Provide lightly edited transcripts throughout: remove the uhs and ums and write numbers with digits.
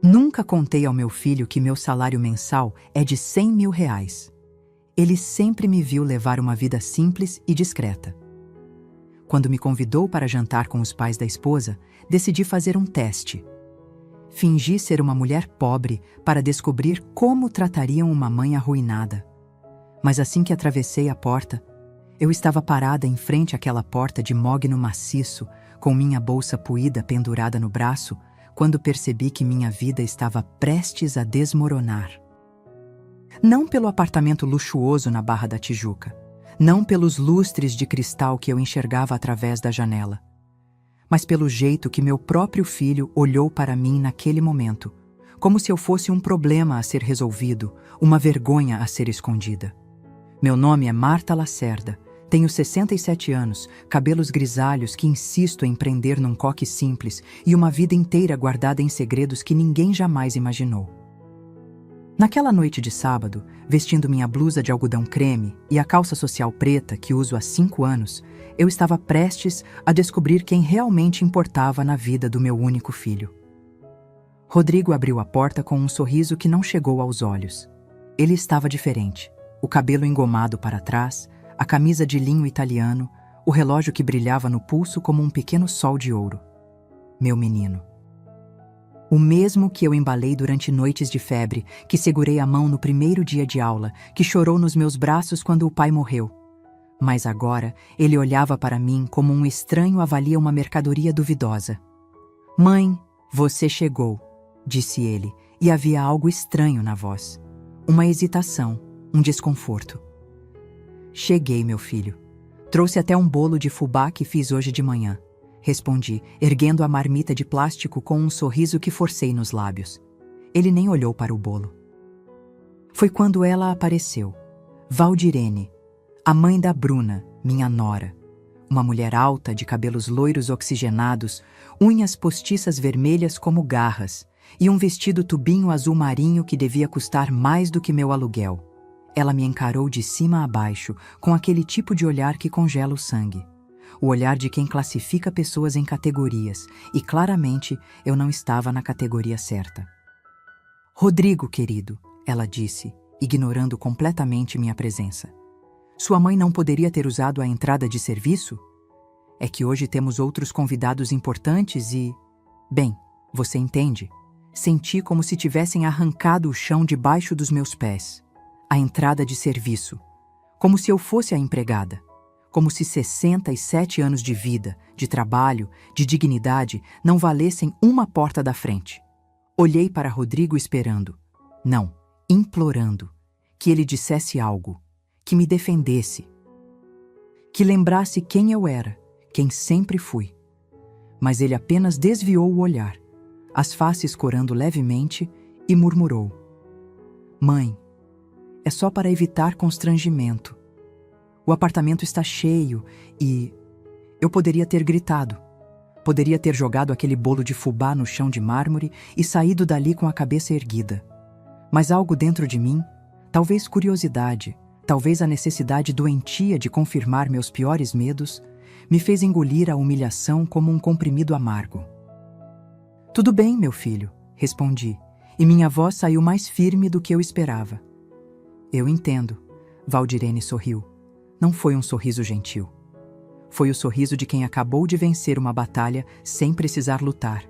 Nunca contei ao meu filho que meu salário mensal é de R$ 100.000. Ele sempre me viu levar uma vida simples e discreta. Quando me convidou para jantar com os pais da esposa, decidi fazer um teste. Fingi ser uma mulher pobre para descobrir como tratariam uma mãe arruinada. Mas assim que atravessei a porta, eu estava parada em frente àquela porta de mogno maciço, com minha bolsa puída pendurada no braço, quando percebi que minha vida estava prestes a desmoronar. Não pelo apartamento luxuoso na Barra da Tijuca, não pelos lustres de cristal que eu enxergava através da janela, mas pelo jeito que meu próprio filho olhou para mim naquele momento, como se eu fosse um problema a ser resolvido, uma vergonha a ser escondida. Meu nome é Marta Lacerda, tenho 67 anos, cabelos grisalhos que insisto em prender num coque simples e uma vida inteira guardada em segredos que ninguém jamais imaginou. Naquela noite de sábado, vestindo minha blusa de algodão creme e a calça social preta que uso há 5 anos, eu estava prestes a descobrir quem realmente importava na vida do meu único filho. Rodrigo abriu a porta com um sorriso que não chegou aos olhos. Ele estava diferente, o cabelo engomado para trás, a camisa de linho italiano, o relógio que brilhava no pulso como um pequeno sol de ouro. Meu menino. O mesmo que eu embalei durante noites de febre, que segurei a mão no primeiro dia de aula, que chorou nos meus braços quando o pai morreu. Mas agora ele olhava para mim como um estranho avalia uma mercadoria duvidosa. "Mãe, você chegou", disse ele, e havia algo estranho na voz. Uma hesitação, um desconforto. "Cheguei, meu filho. Trouxe até um bolo de fubá que fiz hoje de manhã", respondi, erguendo a marmita de plástico com um sorriso que forcei nos lábios. Ele nem olhou para o bolo. Foi quando ela apareceu. Valdirene, a mãe da Bruna, minha nora. Uma mulher alta, de cabelos loiros oxigenados, unhas postiças vermelhas como garras, e um vestido tubinho azul marinho que devia custar mais do que meu aluguel. Ela me encarou de cima a baixo, com aquele tipo de olhar que congela o sangue. O olhar de quem classifica pessoas em categorias, e claramente eu não estava na categoria certa. "Rodrigo, querido", ela disse, ignorando completamente minha presença. "Sua mãe não poderia ter usado a entrada de serviço? É que hoje temos outros convidados importantes e... Bem, você entende. Senti como se tivessem arrancado o chão debaixo dos meus pés. A entrada de serviço. Como se eu fosse a empregada. Como se 67 anos de vida, de trabalho, de dignidade não valessem uma porta da frente. Olhei para Rodrigo esperando. Não, implorando. Que ele dissesse algo. Que me defendesse. Que lembrasse quem eu era, quem sempre fui. Mas ele apenas desviou o olhar, as faces corando levemente, e murmurou: "Mãe, é só para evitar constrangimento. O apartamento está cheio e..." Eu poderia ter gritado. Poderia ter jogado aquele bolo de fubá no chão de mármore e saído dali com a cabeça erguida. Mas algo dentro de mim, talvez curiosidade, talvez a necessidade doentia de confirmar meus piores medos, me fez engolir a humilhação como um comprimido amargo. "Tudo bem, meu filho", respondi, e minha voz saiu mais firme do que eu esperava. "Eu entendo", Valdirene sorriu. Não foi um sorriso gentil. Foi o sorriso de quem acabou de vencer uma batalha sem precisar lutar.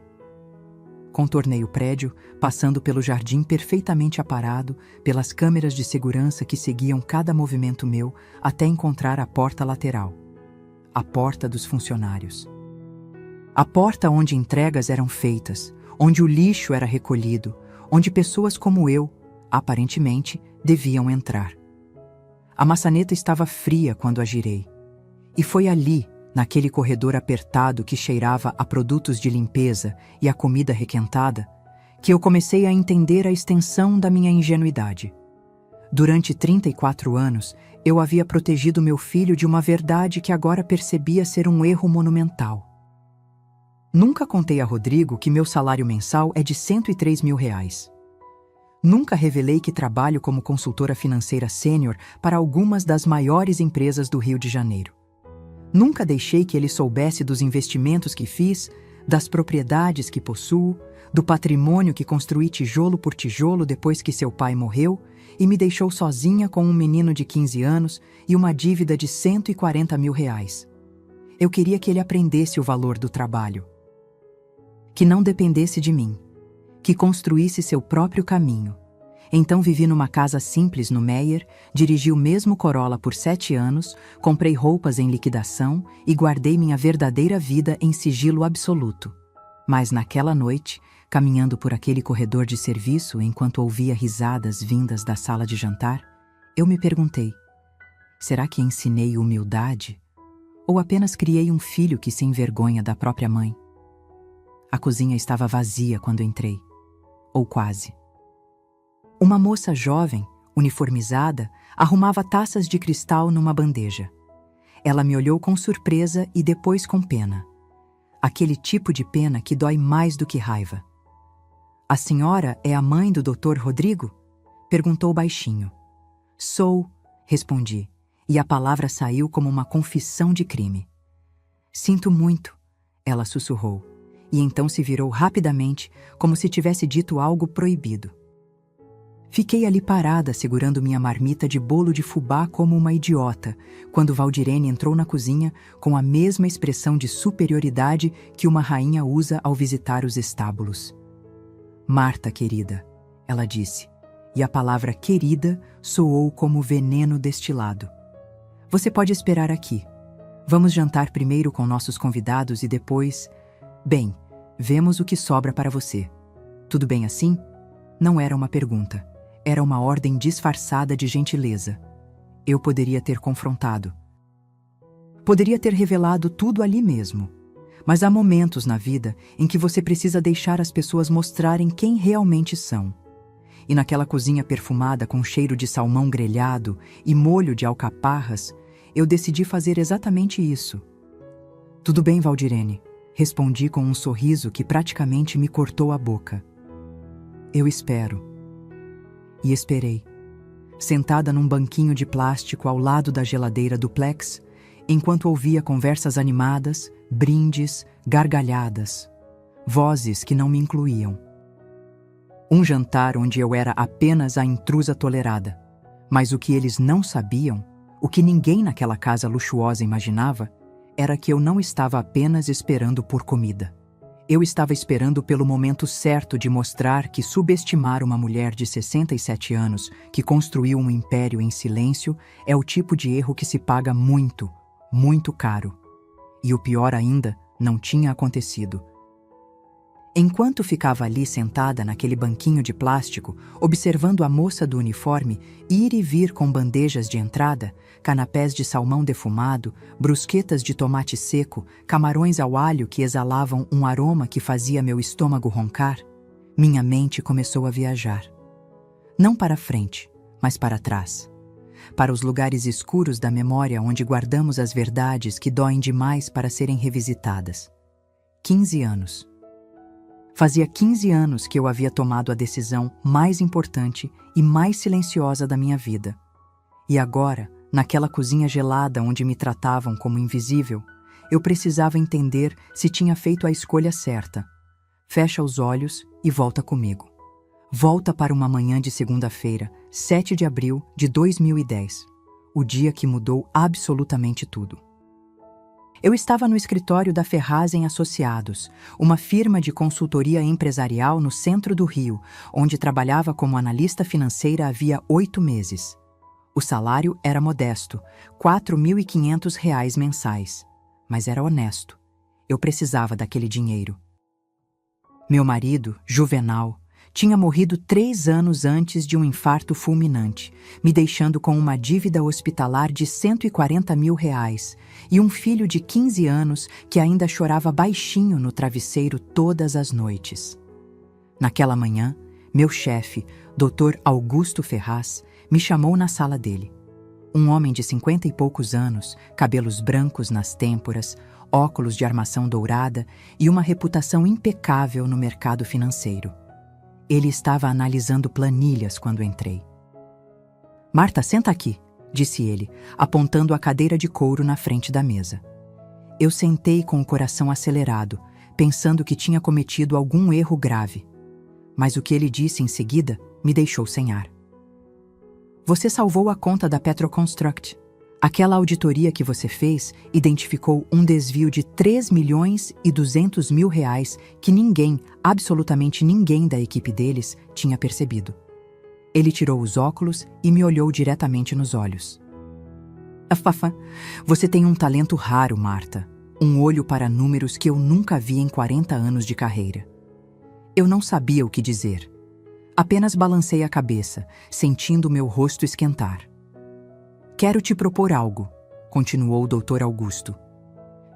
Contornei o prédio, passando pelo jardim perfeitamente aparado, pelas câmeras de segurança que seguiam cada movimento meu, até encontrar a porta lateral. A porta dos funcionários. A porta onde entregas eram feitas, onde o lixo era recolhido, onde pessoas como eu, aparentemente, deviam entrar. A maçaneta estava fria quando a girei. E foi ali, naquele corredor apertado que cheirava a produtos de limpeza e a comida requentada, que eu comecei a entender a extensão da minha ingenuidade. Durante 34 anos, eu havia protegido meu filho de uma verdade que agora percebia ser um erro monumental. Nunca contei a Rodrigo que meu salário mensal é de R$ 103.000. Nunca revelei que trabalho como consultora financeira sênior para algumas das maiores empresas do Rio de Janeiro. Nunca deixei que ele soubesse dos investimentos que fiz, das propriedades que possuo, do patrimônio que construí tijolo por tijolo depois que seu pai morreu e me deixou sozinha com um menino de 15 anos e uma dívida de R$ 140 mil. Eu queria que ele aprendesse o valor do trabalho, que não dependesse de mim, que construísse seu próprio caminho. Então vivi numa casa simples no Meier, dirigi o mesmo Corolla por 7 anos, comprei roupas em liquidação e guardei minha verdadeira vida em sigilo absoluto. Mas naquela noite, caminhando por aquele corredor de serviço enquanto ouvia risadas vindas da sala de jantar, eu me perguntei: será que ensinei humildade? Ou apenas criei um filho que se envergonha da própria mãe? A cozinha estava vazia quando entrei. Ou quase. Uma moça jovem, uniformizada, arrumava taças de cristal numa bandeja. Ela me olhou com surpresa e depois com pena. Aquele tipo de pena que dói mais do que raiva. A senhora é a mãe do Dr. Rodrigo? Perguntou baixinho. Sou, respondi, e a palavra saiu como uma confissão de crime. Sinto muito, ela sussurrou, e então se virou rapidamente, como se tivesse dito algo proibido. Fiquei ali parada, segurando minha marmita de bolo de fubá como uma idiota, quando Valdirene entrou na cozinha com a mesma expressão de superioridade que uma rainha usa ao visitar os estábulos. Marta, querida, ela disse, e a palavra querida soou como veneno destilado. Você pode esperar aqui. Vamos jantar primeiro com nossos convidados e depois... Bem, vemos o que sobra para você. Tudo bem assim? Não era uma pergunta. Era uma ordem disfarçada de gentileza. Eu poderia ter confrontado. Poderia ter revelado tudo ali mesmo. Mas há momentos na vida em que você precisa deixar as pessoas mostrarem quem realmente são. E naquela cozinha perfumada com cheiro de salmão grelhado e molho de alcaparras, eu decidi fazer exatamente isso. Tudo bem, Valdirene, respondi com um sorriso que praticamente me cortou a boca. Eu espero. E esperei, sentada num banquinho de plástico ao lado da geladeira duplex, enquanto ouvia conversas animadas, brindes, gargalhadas, vozes que não me incluíam. Um jantar onde eu era apenas a intrusa tolerada, mas o que eles não sabiam, o que ninguém naquela casa luxuosa imaginava, era que eu não estava apenas esperando por comida. Eu estava esperando pelo momento certo de mostrar que subestimar uma mulher de 67 anos que construiu um império em silêncio é o tipo de erro que se paga muito, muito caro. E o pior ainda, não tinha acontecido. Enquanto ficava ali sentada naquele banquinho de plástico, observando a moça do uniforme ir e vir com bandejas de entrada, canapés de salmão defumado, brusquetas de tomate seco, camarões ao alho que exalavam um aroma que fazia meu estômago roncar, minha mente começou a viajar. Não para frente, mas para trás. Para os lugares escuros da memória onde guardamos as verdades que doem demais para serem revisitadas. 15 anos. Fazia 15 anos que eu havia tomado a decisão mais importante e mais silenciosa da minha vida. E agora, naquela cozinha gelada onde me tratavam como invisível, eu precisava entender se tinha feito a escolha certa. Fecha os olhos e volta comigo. Volta para uma manhã de segunda-feira, 7 de abril de 2010, o dia que mudou absolutamente tudo. Eu estava no escritório da Ferraz Associados, uma firma de consultoria empresarial no centro do Rio, onde trabalhava como analista financeira havia 8 meses. O salário era modesto, R$ 4.500 mensais, mas era honesto. Eu precisava daquele dinheiro. Meu marido, Juvenal, tinha morrido 3 anos antes de um infarto fulminante, me deixando com uma dívida hospitalar de R$ 140 mil e um filho de 15 anos que ainda chorava baixinho no travesseiro todas as noites. Naquela manhã, meu chefe, Dr. Augusto Ferraz, me chamou na sala dele. Um homem de 50 e poucos anos, cabelos brancos nas têmporas, óculos de armação dourada e uma reputação impecável no mercado financeiro. Ele estava analisando planilhas quando entrei. Marta, senta aqui, disse ele, apontando a cadeira de couro na frente da mesa. Eu sentei com o coração acelerado, pensando que tinha cometido algum erro grave. Mas o que ele disse em seguida me deixou sem ar. Você salvou a conta da Petroconstruct. Aquela auditoria que você fez identificou um desvio de 3.200.000 reais que ninguém, absolutamente ninguém da equipe deles, tinha percebido. Ele tirou os óculos e me olhou diretamente nos olhos. Afafa, você tem um talento raro, Marta. Um olho para números que eu nunca vi em 40 anos de carreira. Eu não sabia o que dizer. Apenas balancei a cabeça, sentindo meu rosto esquentar. Quero te propor algo, continuou o Dr. Augusto.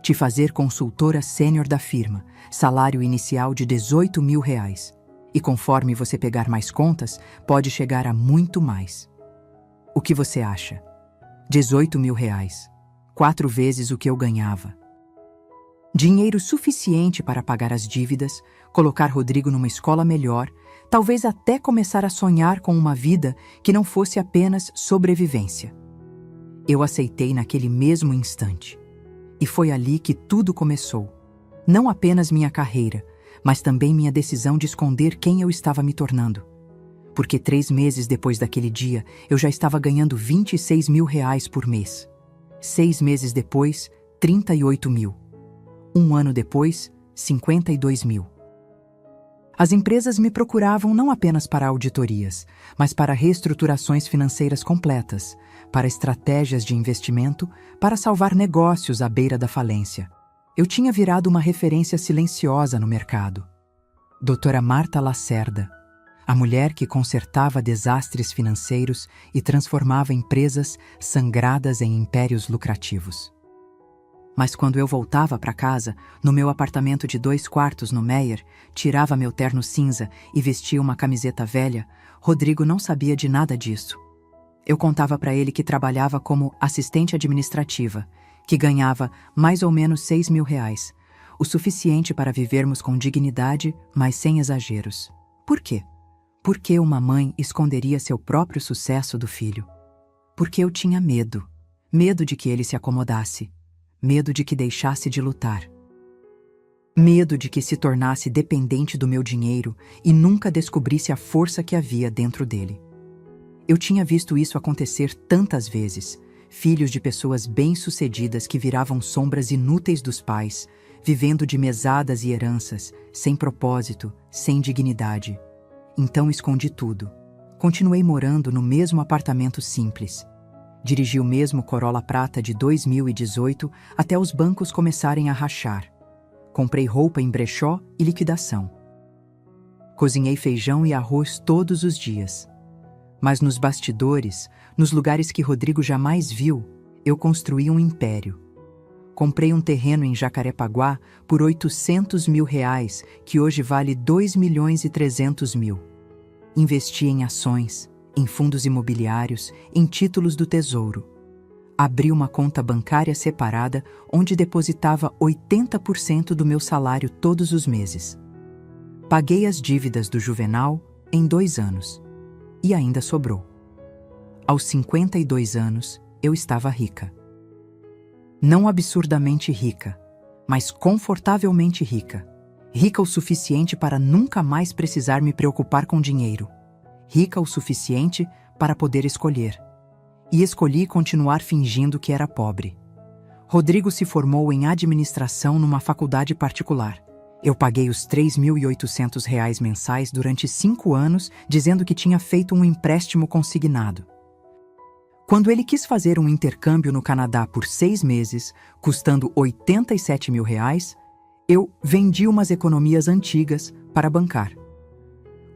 Te fazer consultora sênior da firma, salário inicial de 18.000 reais. E conforme você pegar mais contas, pode chegar a muito mais. O que você acha? 18.000 reais. 4 vezes o que eu ganhava. Dinheiro suficiente para pagar as dívidas, colocar Rodrigo numa escola melhor, talvez até começar a sonhar com uma vida que não fosse apenas sobrevivência. Eu aceitei naquele mesmo instante. E foi ali que tudo começou. Não apenas minha carreira, mas também minha decisão de esconder quem eu estava me tornando. Porque 3 meses depois daquele dia, eu já estava ganhando 26.000 reais por mês. 6 meses depois, 38.000. 1 ano depois, 52.000. As empresas me procuravam não apenas para auditorias, mas para reestruturações financeiras completas, para estratégias de investimento, para salvar negócios à beira da falência. Eu tinha virado uma referência silenciosa no mercado. Doutora Marta Lacerda, a mulher que consertava desastres financeiros e transformava empresas sangradas em impérios lucrativos. Mas quando eu voltava para casa, no meu apartamento de 2 quartos no Meier, tirava meu terno cinza e vestia uma camiseta velha, Rodrigo não sabia de nada disso. Eu contava para ele que trabalhava como assistente administrativa, que ganhava mais ou menos 6.000 reais, o suficiente para vivermos com dignidade, mas sem exageros. Por quê? Por que uma mãe esconderia seu próprio sucesso do filho? Porque eu tinha medo. Medo de que ele se acomodasse. Medo de que deixasse de lutar. Medo de que se tornasse dependente do meu dinheiro e nunca descobrisse a força que havia dentro dele. Eu tinha visto isso acontecer tantas vezes. Filhos de pessoas bem-sucedidas que viravam sombras inúteis dos pais, vivendo de mesadas e heranças, sem propósito, sem dignidade. Então escondi tudo. Continuei morando no mesmo apartamento simples. Dirigi o mesmo Corolla prata de 2018 até os bancos começarem a rachar. Comprei roupa em brechó e liquidação. Cozinhei feijão e arroz todos os dias. Mas nos bastidores, nos lugares que Rodrigo jamais viu, eu construí um império. Comprei um terreno em Jacarepaguá por 800.000 reais, que hoje vale 2.300.000. Investi em ações, em fundos imobiliários, em títulos do Tesouro. Abri uma conta bancária separada onde depositava 80% do meu salário todos os meses. Paguei as dívidas do Juvenal em 2 anos. E ainda sobrou. Aos 52 anos, eu estava rica. Não absurdamente rica, mas confortavelmente rica. Rica o suficiente para nunca mais precisar me preocupar com dinheiro. Rica o suficiente para poder escolher. E escolhi continuar fingindo que era pobre. Rodrigo se formou em administração numa faculdade particular. Eu paguei os 3.800 reais mensais durante 5 anos, dizendo que tinha feito um empréstimo consignado. Quando ele quis fazer um intercâmbio no Canadá por 6 meses, custando 87.000 reais, eu vendi umas economias antigas para bancar.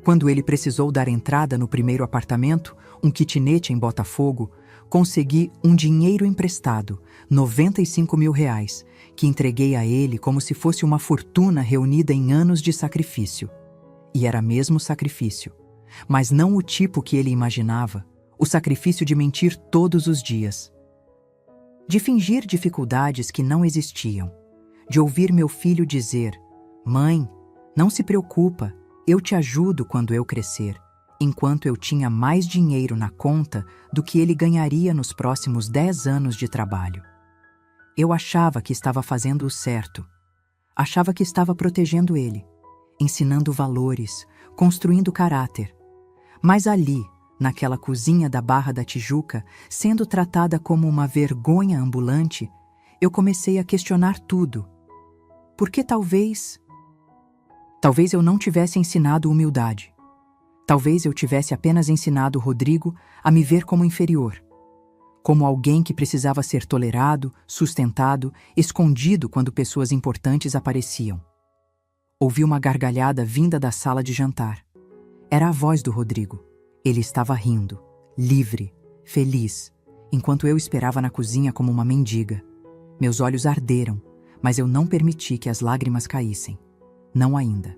Quando ele precisou dar entrada no primeiro apartamento, um kitnet em Botafogo, consegui um dinheiro emprestado, 95.000 reais, que entreguei a ele como se fosse uma fortuna reunida em anos de sacrifício. E era mesmo sacrifício, mas não o tipo que ele imaginava, o sacrifício de mentir todos os dias. De fingir dificuldades que não existiam, de ouvir meu filho dizer: "Mãe, não se preocupa, eu te ajudo quando eu crescer", enquanto eu tinha mais dinheiro na conta do que ele ganharia nos próximos 10 anos de trabalho. Eu achava que estava fazendo o certo. Achava que estava protegendo ele, ensinando valores, construindo caráter. Mas ali, naquela cozinha da Barra da Tijuca, sendo tratada como uma vergonha ambulante, eu comecei a questionar tudo. Porque talvez eu não tivesse ensinado humildade. Talvez eu tivesse apenas ensinado Rodrigo a me ver como inferior, como alguém que precisava ser tolerado, sustentado, escondido quando pessoas importantes apareciam. Ouvi uma gargalhada vinda da sala de jantar. Era a voz do Rodrigo. Ele estava rindo, livre, feliz, enquanto eu esperava na cozinha como uma mendiga. Meus olhos arderam, mas eu não permiti que as lágrimas caíssem. Não ainda.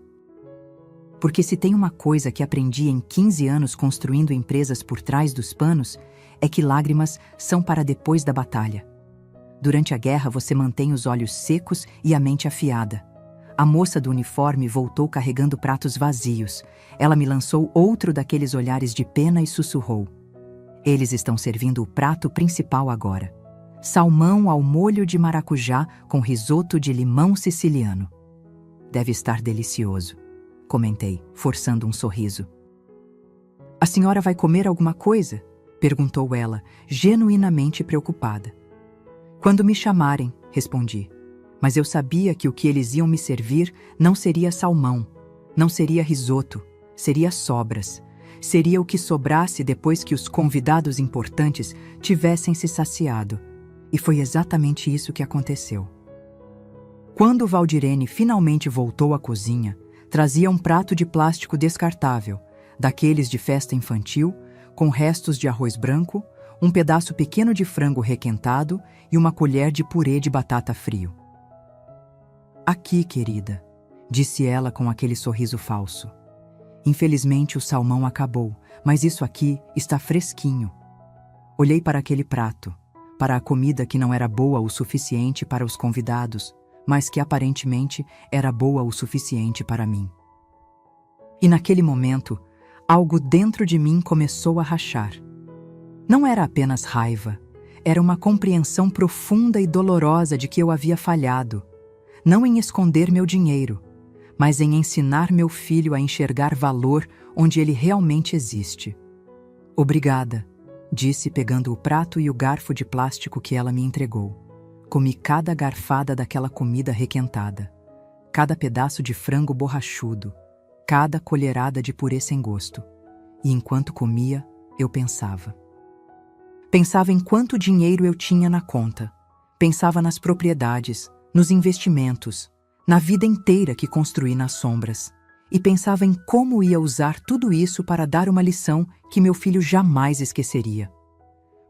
Porque se tem uma coisa que aprendi em 15 anos construindo empresas por trás dos panos, é que lágrimas são para depois da batalha. Durante a guerra você mantém os olhos secos e a mente afiada. A moça do uniforme voltou carregando pratos vazios. Ela me lançou outro daqueles olhares de pena e sussurrou: "Eles estão servindo o prato principal agora. Salmão ao molho de maracujá com risoto de limão siciliano. Deve estar delicioso", comentei, forçando um sorriso. "A senhora vai comer alguma coisa?", perguntou ela, genuinamente preocupada. "Quando me chamarem", respondi. Mas eu sabia que o que eles iam me servir não seria salmão, não seria risoto, seria sobras. Seria o que sobrasse depois que os convidados importantes tivessem se saciado. E foi exatamente isso que aconteceu. Quando Valdirene finalmente voltou à cozinha, trazia um prato de plástico descartável, daqueles de festa infantil, com restos de arroz branco, um pedaço pequeno de frango requentado e uma colher de purê de batata frio. "Aqui, querida", disse ela com aquele sorriso falso. "Infelizmente o salmão acabou, mas isso aqui está fresquinho." Olhei para aquele prato, para a comida que não era boa o suficiente para os convidados, mas que aparentemente era boa o suficiente para mim. E naquele momento, algo dentro de mim começou a rachar. Não era apenas raiva, era uma compreensão profunda e dolorosa de que eu havia falhado, não em esconder meu dinheiro, mas em ensinar meu filho a enxergar valor onde ele realmente existe. "Obrigada", disse pegando o prato e o garfo de plástico que ela me entregou. Comi cada garfada daquela comida requentada, cada pedaço de frango borrachudo, cada colherada de purê sem gosto. E enquanto comia, eu pensava. Pensava em quanto dinheiro eu tinha na conta. Pensava nas propriedades, nos investimentos, na vida inteira que construí nas sombras. E pensava em como ia usar tudo isso para dar uma lição que meu filho jamais esqueceria.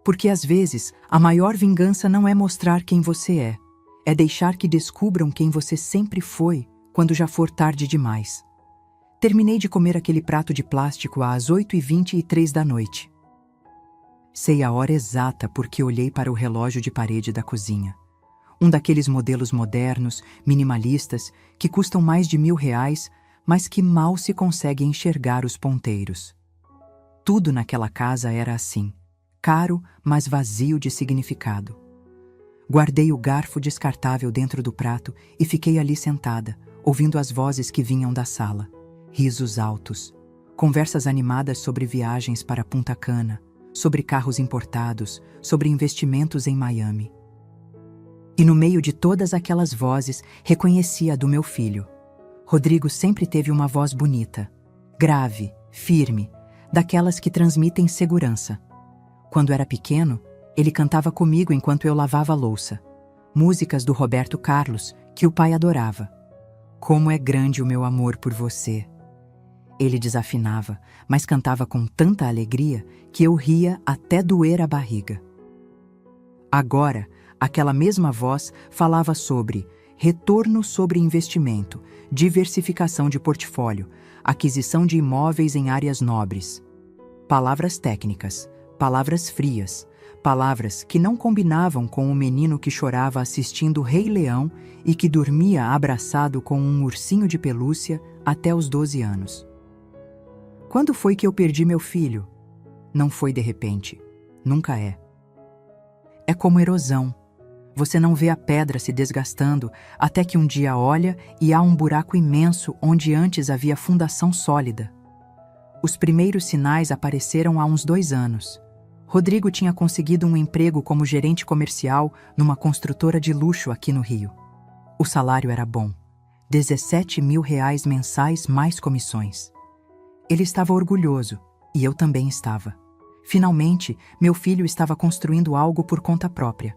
Porque às vezes, a maior vingança não é mostrar quem você é deixar que descubram quem você sempre foi quando já for tarde demais. Terminei de comer aquele prato de plástico às 8h23 da noite. Sei a hora exata porque olhei para o relógio de parede da cozinha. Um daqueles modelos modernos, minimalistas, que custam mais de R$ 1.000, mas que mal se consegue enxergar os ponteiros. Tudo naquela casa era assim, caro, mas vazio de significado. Guardei o garfo descartável dentro do prato e fiquei ali sentada, ouvindo as vozes que vinham da sala. Risos altos, conversas animadas sobre viagens para Punta Cana, sobre carros importados, sobre investimentos em Miami. E no meio de todas aquelas vozes, reconheci a do meu filho. Rodrigo sempre teve uma voz bonita, grave, firme, daquelas que transmitem segurança. Quando era pequeno, ele cantava comigo enquanto eu lavava a louça. Músicas do Roberto Carlos, que o pai adorava. "Como é grande o meu amor por você." Ele desafinava, mas cantava com tanta alegria que eu ria até doer a barriga. Agora, aquela mesma voz falava sobre retorno sobre investimento, diversificação de portfólio, aquisição de imóveis em áreas nobres. Palavras técnicas, palavras frias, palavras que não combinavam com o menino que chorava assistindo Rei Leão e que dormia abraçado com um ursinho de pelúcia até os 12 anos. Quando foi que eu perdi meu filho? Não foi de repente. Nunca é. É como erosão. Você não vê a pedra se desgastando até que um dia olha e há um buraco imenso onde antes havia fundação sólida. Os primeiros sinais apareceram há uns 2 anos. Rodrigo tinha conseguido um emprego como gerente comercial numa construtora de luxo aqui no Rio. O salário era bom, R$17.000 mensais mais comissões. Ele estava orgulhoso, e eu também estava. Finalmente, meu filho estava construindo algo por conta própria.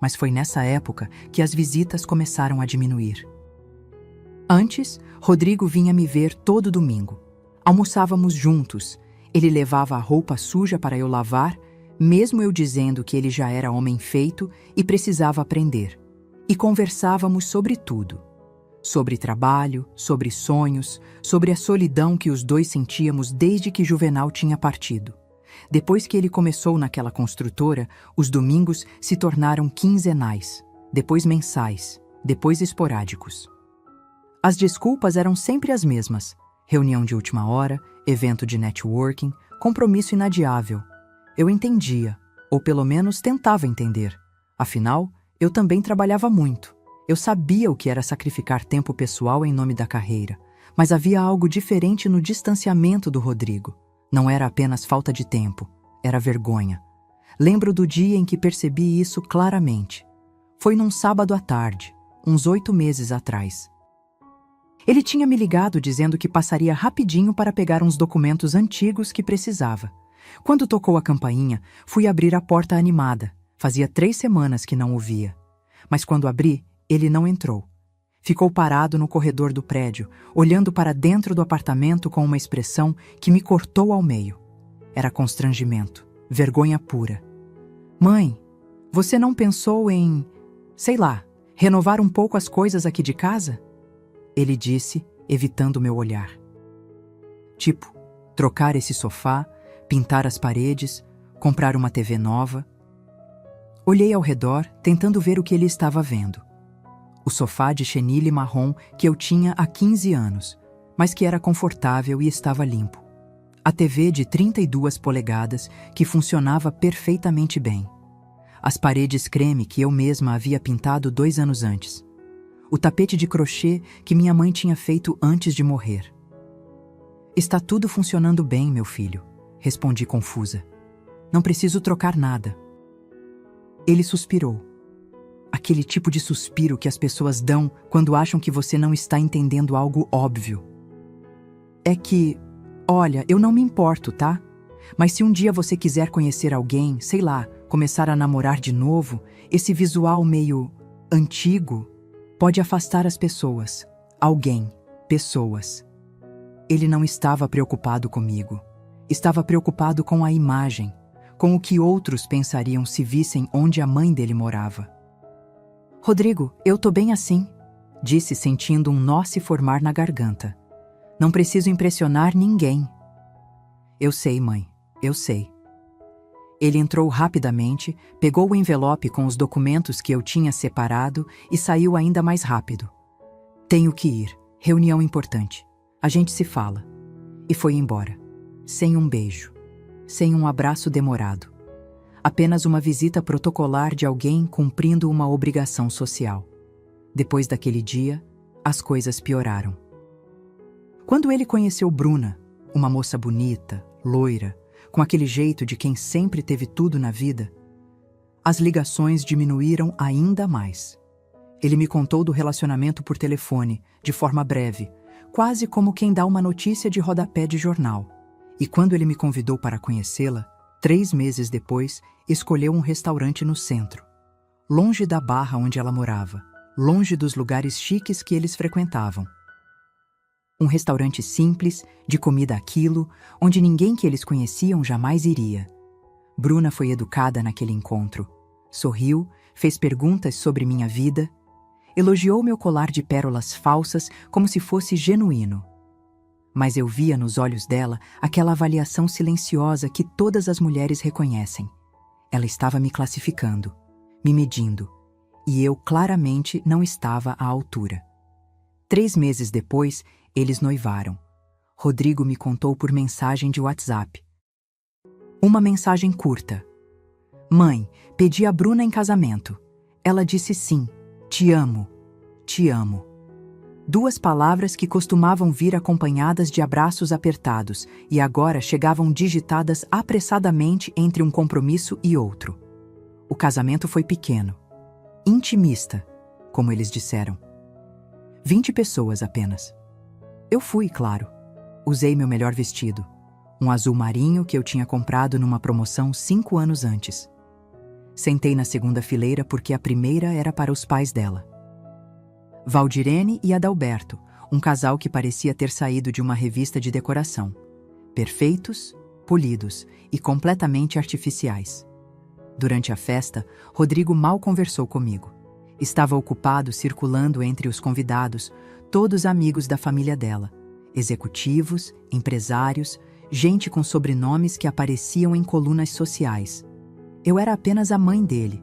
Mas foi nessa época que as visitas começaram a diminuir. Antes, Rodrigo vinha me ver todo domingo. Almoçávamos juntos. Ele levava a roupa suja para eu lavar, mesmo eu dizendo que ele já era homem feito e precisava aprender. E conversávamos sobre tudo. Sobre trabalho, sobre sonhos, sobre a solidão que os dois sentíamos desde que Juvenal tinha partido. Depois que ele começou naquela construtora, os domingos se tornaram quinzenais, depois mensais, depois esporádicos. As desculpas eram sempre as mesmas: reunião de última hora, evento de networking, compromisso inadiável. Eu entendia, ou pelo menos tentava entender. Afinal, eu também trabalhava muito. Eu sabia o que era sacrificar tempo pessoal em nome da carreira, mas havia algo diferente no distanciamento do Rodrigo. Não era apenas falta de tempo, era vergonha. Lembro do dia em que percebi isso claramente. Foi num sábado à tarde, uns 8 meses atrás. Ele tinha me ligado dizendo que passaria rapidinho para pegar uns documentos antigos que precisava. Quando tocou a campainha, fui abrir a porta animada. Fazia 3 semanas que não o via. Mas quando abri, ele não entrou. Ficou parado no corredor do prédio, olhando para dentro do apartamento com uma expressão que me cortou ao meio. Era constrangimento, vergonha pura. Mãe, você não pensou em, sei lá, renovar um pouco as coisas aqui de casa? Ele disse, evitando meu olhar. Tipo, trocar esse sofá, pintar as paredes, comprar uma TV nova. Olhei ao redor, tentando ver o que ele estava vendo. O sofá de chenille marrom que eu tinha há 15 anos, mas que era confortável e estava limpo. A TV de 32 polegadas que funcionava perfeitamente bem. As paredes creme que eu mesma havia pintado 2 anos antes. O tapete de crochê que minha mãe tinha feito antes de morrer. Está tudo funcionando bem, meu filho, respondi confusa. Não preciso trocar nada. Ele suspirou. Aquele tipo de suspiro que as pessoas dão quando acham que você não está entendendo algo óbvio. É que, olha, eu não me importo, tá? Mas se um dia você quiser conhecer alguém, sei lá, começar a namorar de novo, esse visual meio antigo pode afastar as pessoas. Alguém, pessoas. Ele não estava preocupado comigo. Estava preocupado com a imagem, com o que outros pensariam se vissem onde a mãe dele morava. Rodrigo, eu tô bem assim, disse sentindo um nó se formar na garganta. Não preciso impressionar ninguém. Eu sei, mãe, eu sei. Ele entrou rapidamente, pegou o envelope com os documentos que eu tinha separado e saiu ainda mais rápido. Tenho que ir, reunião importante. A gente se fala. E foi embora, sem um beijo, sem um abraço demorado. Apenas uma visita protocolar de alguém cumprindo uma obrigação social. Depois daquele dia, as coisas pioraram. Quando ele conheceu Bruna, uma moça bonita, loira, com aquele jeito de quem sempre teve tudo na vida, as ligações diminuíram ainda mais. Ele me contou do relacionamento por telefone, de forma breve, quase como quem dá uma notícia de rodapé de jornal. E quando ele me convidou para conhecê-la, 3 meses depois, escolheu um restaurante no centro, longe da barra onde ela morava, longe dos lugares chiques que eles frequentavam. Um restaurante simples, de comida a quilo, onde ninguém que eles conheciam jamais iria. Bruna foi educada naquele encontro. Sorriu, fez perguntas sobre minha vida, elogiou meu colar de pérolas falsas como se fosse genuíno. Mas eu via nos olhos dela aquela avaliação silenciosa que todas as mulheres reconhecem. Ela estava me classificando, me medindo, e eu claramente não estava à altura. 3 meses depois, eles noivaram. Rodrigo me contou por mensagem de WhatsApp. Uma mensagem curta. Mãe, pedi a Bruna em casamento. Ela disse sim. Te amo. Te amo. 2 palavras que costumavam vir acompanhadas de abraços apertados e agora chegavam digitadas apressadamente entre um compromisso e outro. O casamento foi pequeno. Intimista, como eles disseram. 20 pessoas apenas. Eu fui, claro. Usei meu melhor vestido, um azul marinho que eu tinha comprado numa promoção 5 anos antes. Sentei na segunda fileira porque a primeira era para os pais dela. Valdirene e Adalberto, um casal que parecia ter saído de uma revista de decoração. Perfeitos, polidos e completamente artificiais. Durante a festa, Rodrigo mal conversou comigo. Estava ocupado circulando entre os convidados, todos amigos da família dela. Executivos, empresários, gente com sobrenomes que apareciam em colunas sociais. Eu era apenas a mãe dele,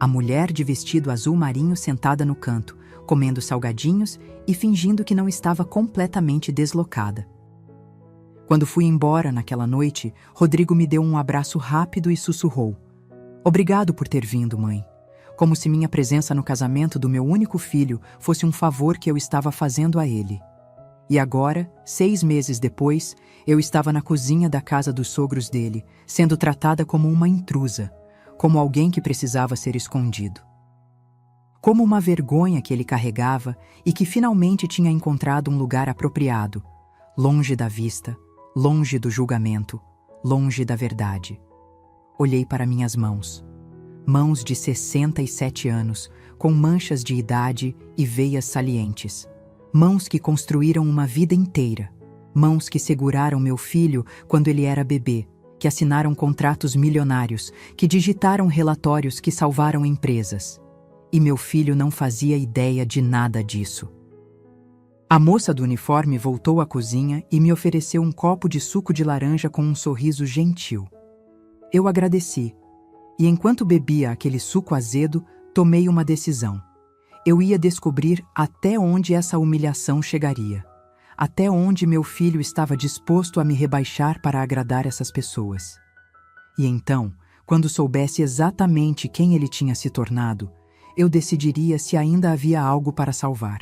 a mulher de vestido azul marinho sentada no canto, comendo salgadinhos e fingindo que não estava completamente deslocada. Quando fui embora naquela noite, Rodrigo me deu um abraço rápido e sussurrou: "Obrigado por ter vindo, mãe." Como se minha presença no casamento do meu único filho fosse um favor que eu estava fazendo a ele. E agora, 6 meses depois, eu estava na cozinha da casa dos sogros dele, sendo tratada como uma intrusa, como alguém que precisava ser escondido. Como uma vergonha que ele carregava e que finalmente tinha encontrado um lugar apropriado, longe da vista, longe do julgamento, longe da verdade. Olhei para minhas mãos. Mãos de 67 anos, com manchas de idade e veias salientes. Mãos que construíram uma vida inteira. Mãos que seguraram meu filho quando ele era bebê, que assinaram contratos milionários, que digitaram relatórios que salvaram empresas. E meu filho não fazia ideia de nada disso. A moça do uniforme voltou à cozinha e me ofereceu um copo de suco de laranja com um sorriso gentil. Eu agradeci, e enquanto bebia aquele suco azedo, tomei uma decisão. Eu ia descobrir até onde essa humilhação chegaria, até onde meu filho estava disposto a me rebaixar para agradar essas pessoas. E então, quando soubesse exatamente quem ele tinha se tornado, eu decidiria se ainda havia algo para salvar.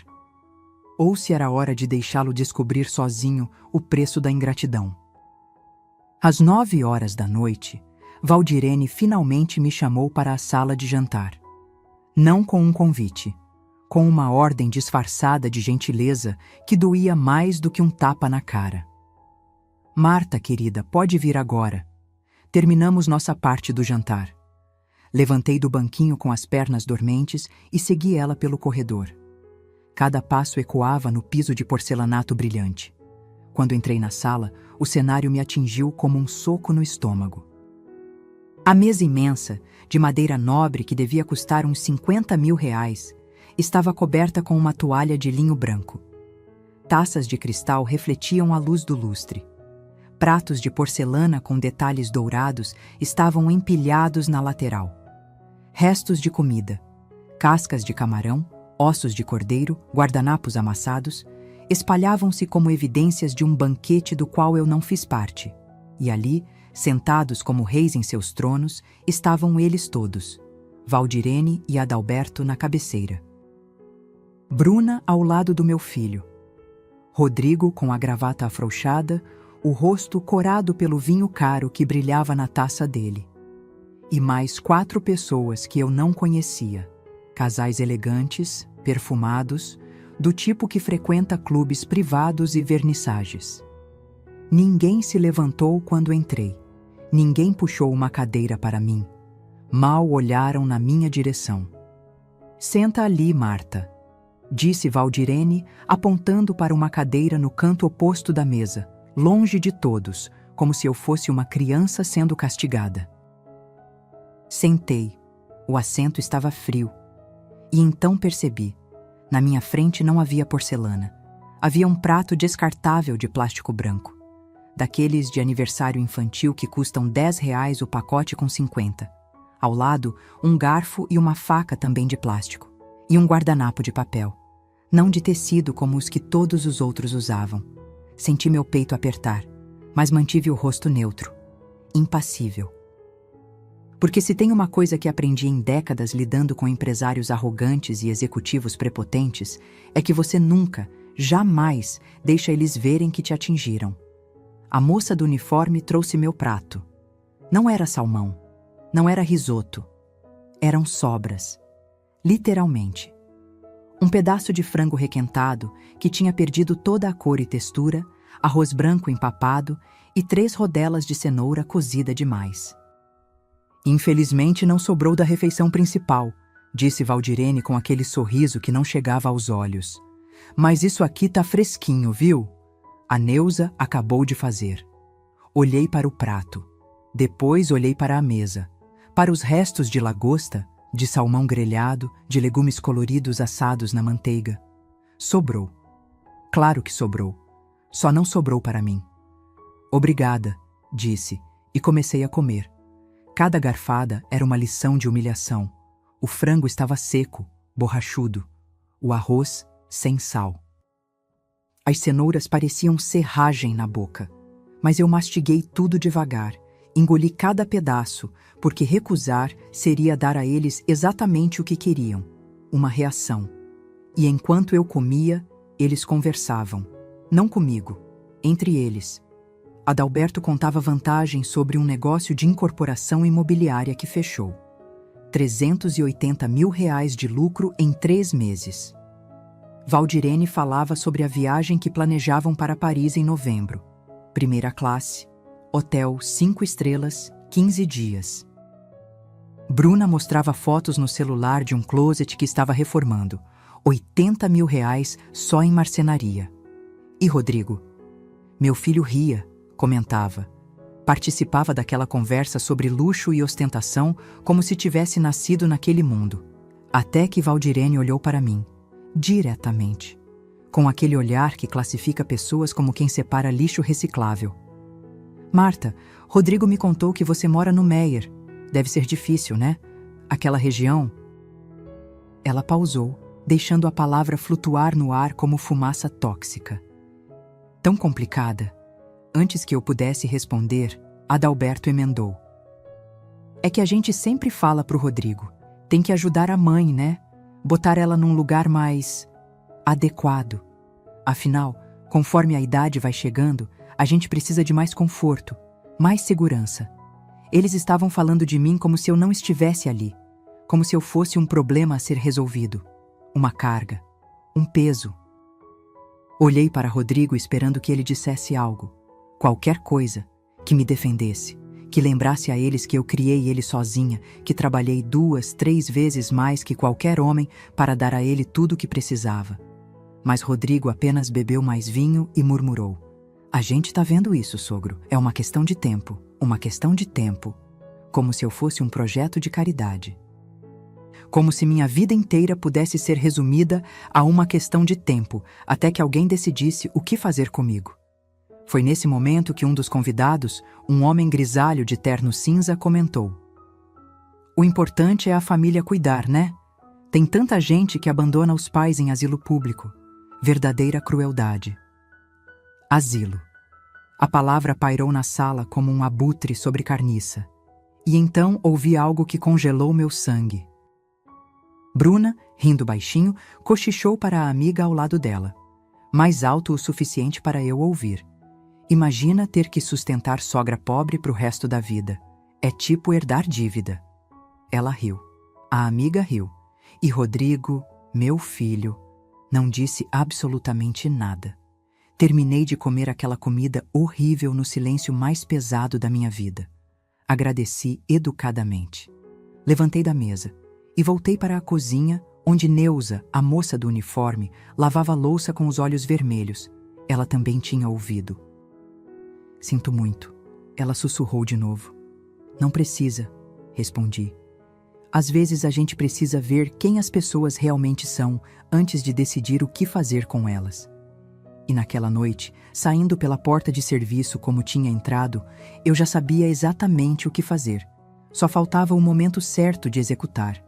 Ou se era hora de deixá-lo descobrir sozinho o preço da ingratidão. Às 9 horas da noite, Valdirene finalmente me chamou para a sala de jantar. Não com um convite, com uma ordem disfarçada de gentileza que doía mais do que um tapa na cara. "Marta, querida, pode vir agora. Terminamos nossa parte do jantar." Levantei do banquinho com as pernas dormentes e segui ela pelo corredor. Cada passo ecoava no piso de porcelanato brilhante. Quando entrei na sala, o cenário me atingiu como um soco no estômago. A mesa imensa, de madeira nobre que devia custar uns 50 mil reais, estava coberta com uma toalha de linho branco. Taças de cristal refletiam a luz do lustre. Pratos de porcelana com detalhes dourados estavam empilhados na lateral. Restos de comida, cascas de camarão, ossos de cordeiro, guardanapos amassados, espalhavam-se como evidências de um banquete do qual eu não fiz parte. E ali, sentados como reis em seus tronos, estavam eles todos, Valdirene e Adalberto na cabeceira. Bruna ao lado do meu filho. Rodrigo com a gravata afrouxada, o rosto corado pelo vinho caro que brilhava na taça dele. E mais 4 pessoas que eu não conhecia. Casais elegantes, perfumados, do tipo que frequenta clubes privados e vernissagens. Ninguém se levantou quando entrei. Ninguém puxou uma cadeira para mim. Mal olharam na minha direção. "Senta ali, Marta", disse Valdirene, apontando para uma cadeira no canto oposto da mesa, longe de todos, como se eu fosse uma criança sendo castigada. Sentei. O assento estava frio. E então percebi. Na minha frente não havia porcelana. Havia um prato descartável de plástico branco. Daqueles de aniversário infantil que custam R$ 10 o pacote com 50. Ao lado, um garfo e uma faca também de plástico. E um guardanapo de papel. Não de tecido como os que todos os outros usavam. Senti meu peito apertar, mas mantive o rosto neutro. Impassível. Porque se tem uma coisa que aprendi em décadas lidando com empresários arrogantes e executivos prepotentes, é que você nunca, jamais, deixa eles verem que te atingiram. A moça do uniforme trouxe meu prato. Não era salmão, não era risoto. Eram sobras. Literalmente. Um pedaço de frango requentado que tinha perdido toda a cor e textura, arroz branco empapado e 3 rodelas de cenoura cozida demais. Infelizmente não sobrou da refeição principal, disse Valdirene com aquele sorriso que não chegava aos olhos. Mas isso aqui tá fresquinho, viu? A Neuza acabou de fazer. Olhei para o prato. Depois olhei para a mesa. Para os restos de lagosta, de salmão grelhado, de legumes coloridos assados na manteiga. Sobrou. Claro que sobrou. Só não sobrou para mim. Obrigada, disse, e comecei a comer. Cada garfada era uma lição de humilhação. O frango estava seco, borrachudo. O arroz, sem sal. As cenouras pareciam serragem na boca. Mas eu mastiguei tudo devagar. Engoli cada pedaço, porque recusar seria dar a eles exatamente o que queriam. Uma reação. E enquanto eu comia, eles conversavam. Não comigo, entre eles. Adalberto contava vantagens sobre um negócio de incorporação imobiliária que fechou. 380 mil reais de lucro em 3 meses. Valdirene falava sobre a viagem que planejavam para Paris em novembro. Primeira classe, hotel 5 estrelas, 15 dias. Bruna mostrava fotos no celular de um closet que estava reformando. 80 mil reais só em marcenaria. E Rodrigo? Meu filho ria, comentava. Participava daquela conversa sobre luxo e ostentação como se tivesse nascido naquele mundo. Até que Valdirene olhou para mim, diretamente, com aquele olhar que classifica pessoas como quem separa lixo reciclável. Marta, Rodrigo me contou que você mora no Meier. Deve ser difícil, né? Aquela região. Ela pausou, deixando a palavra flutuar no ar como fumaça tóxica. Tão complicada. Antes que eu pudesse responder, Adalberto emendou. É que a gente sempre fala pro Rodrigo. Tem que ajudar a mãe, né? Botar ela num lugar mais adequado. Afinal, conforme a idade vai chegando, a gente precisa de mais conforto, mais segurança. Eles estavam falando de mim como se eu não estivesse ali, como se eu fosse um problema a ser resolvido, uma carga, um peso. Olhei para Rodrigo esperando que ele dissesse algo, qualquer coisa, que me defendesse, que lembrasse a eles que eu criei ele sozinha, que trabalhei 2, 3 vezes mais que qualquer homem para dar a ele tudo o que precisava. Mas Rodrigo apenas bebeu mais vinho e murmurou. A gente tá vendo isso, sogro. É uma questão de tempo. Uma questão de tempo. Como se eu fosse um projeto de caridade. Como se minha vida inteira pudesse ser resumida a uma questão de tempo, até que alguém decidisse o que fazer comigo. Foi nesse momento que um dos convidados, um homem grisalho de terno cinza, comentou. O importante é a família cuidar, né? Tem tanta gente que abandona os pais em asilo público. Verdadeira crueldade. Asilo. A palavra pairou na sala como um abutre sobre carniça. E então ouvi algo que congelou meu sangue. Bruna, rindo baixinho, cochichou para a amiga ao lado dela. Mais alto o suficiente para eu ouvir. Imagina ter que sustentar sogra pobre pro resto da vida. É tipo herdar dívida. Ela riu. A amiga riu. E Rodrigo, meu filho, não disse absolutamente nada. Terminei de comer aquela comida horrível no silêncio mais pesado da minha vida. Agradeci educadamente. Levantei da mesa e voltei para a cozinha, onde Neuza, a moça do uniforme, lavava a louça com os olhos vermelhos. Ela também tinha ouvido. Sinto muito. Ela sussurrou de novo. Não precisa, respondi. Às vezes a gente precisa ver quem as pessoas realmente são antes de decidir o que fazer com elas. E naquela noite, saindo pela porta de serviço como tinha entrado, eu já sabia exatamente o que fazer. Só faltava o momento certo de executar.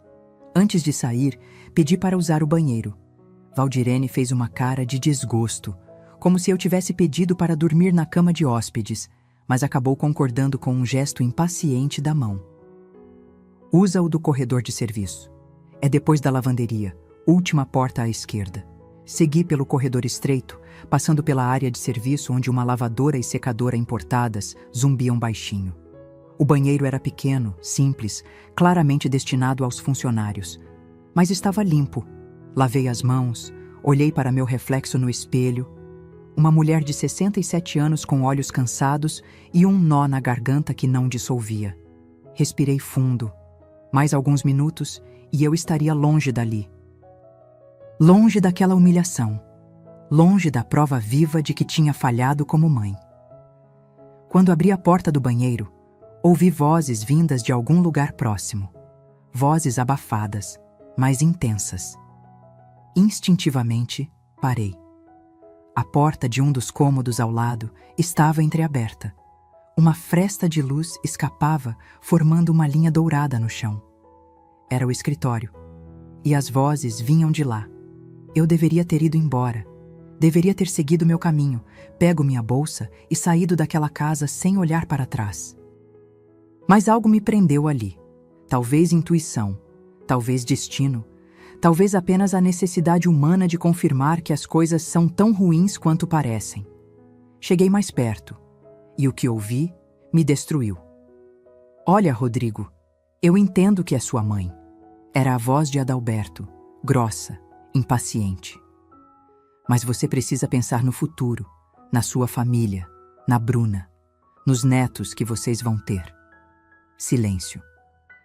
Antes de sair, pedi para usar o banheiro. Valdirene fez uma cara de desgosto, como se eu tivesse pedido para dormir na cama de hóspedes, mas acabou concordando com um gesto impaciente da mão. Usa o do corredor de serviço. É depois da lavanderia, última porta à esquerda. Segui pelo corredor estreito, passando pela área de serviço onde uma lavadora e secadora importadas zumbiam baixinho. O banheiro era pequeno, simples, claramente destinado aos funcionários. Mas estava limpo. Lavei as mãos, olhei para meu reflexo no espelho. Uma mulher de 67 anos com olhos cansados e um nó na garganta que não dissolvia. Respirei fundo. Mais alguns minutos e eu estaria longe dali. Longe daquela humilhação. Longe da prova viva de que tinha falhado como mãe. Quando abri a porta do banheiro, ouvi vozes vindas de algum lugar próximo. Vozes abafadas, mas intensas. Instintivamente, parei. A porta de um dos cômodos ao lado estava entreaberta. Uma fresta de luz escapava, formando uma linha dourada no chão. Era o escritório. E as vozes vinham de lá. Eu deveria ter ido embora. Deveria ter seguido meu caminho, pego minha bolsa e saído daquela casa sem olhar para trás. Mas algo me prendeu ali. Talvez intuição, talvez destino, talvez apenas a necessidade humana de confirmar que as coisas são tão ruins quanto parecem. Cheguei mais perto, e o que ouvi me destruiu. Olha, Rodrigo, eu entendo que é sua mãe. Era a voz de Adalberto, grossa, impaciente. Mas você precisa pensar no futuro, na sua família, na Bruna, nos netos que vocês vão ter. Silêncio.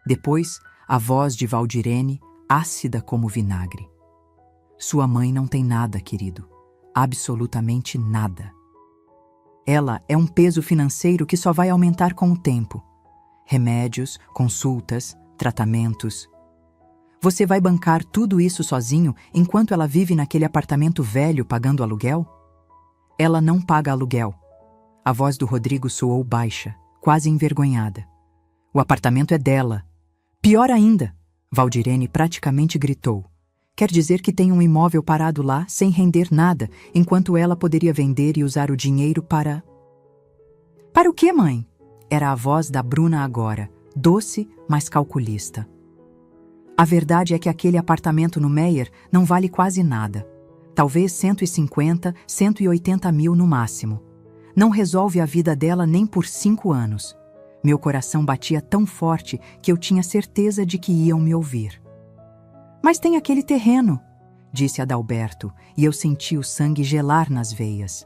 Depois, a voz de Valdirene, ácida como vinagre. Sua mãe não tem nada, querido. Absolutamente nada. Ela é um peso financeiro que só vai aumentar com o tempo. Remédios, consultas, tratamentos. Você vai bancar tudo isso sozinho enquanto ela vive naquele apartamento velho pagando aluguel? Ela não paga aluguel. A voz do Rodrigo soou baixa, quase envergonhada. O apartamento é dela. Pior ainda, Valdirene praticamente gritou. Quer dizer que tem um imóvel parado lá, sem render nada, enquanto ela poderia vender e usar o dinheiro para... Para o quê, mãe? Era a voz da Bruna agora, doce, mas calculista. A verdade é que aquele apartamento no Meier não vale quase nada. Talvez 150, 180 mil no máximo. Não resolve a vida dela nem por 5 anos. Meu coração batia tão forte que eu tinha certeza de que iam me ouvir. Mas tem aquele terreno, disse Adalberto, e eu senti o sangue gelar nas veias.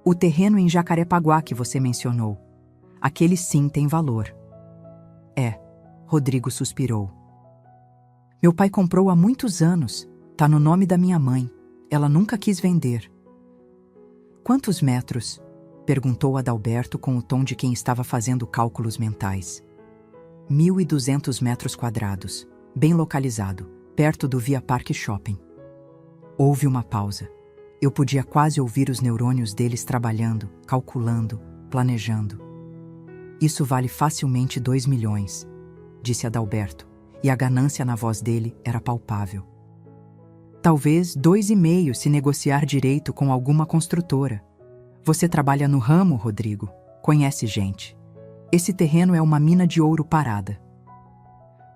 O terreno em Jacarepaguá que você mencionou. Aquele sim tem valor. É, Rodrigo suspirou. Meu pai comprou há muitos anos. Tá no nome da minha mãe. Ela nunca quis vender. Quantos metros? Perguntou Adalberto com o tom de quem estava fazendo cálculos mentais. 1.200 metros quadrados. Bem localizado, perto do Via Parque Shopping. Houve uma pausa. Eu podia quase ouvir os neurônios deles trabalhando, calculando, planejando. Isso vale facilmente 2 milhões, disse Adalberto. E a ganância na voz dele era palpável. Talvez 2,5 se negociar direito com alguma construtora. Você trabalha no ramo, Rodrigo. Conhece gente. Esse terreno é uma mina de ouro parada.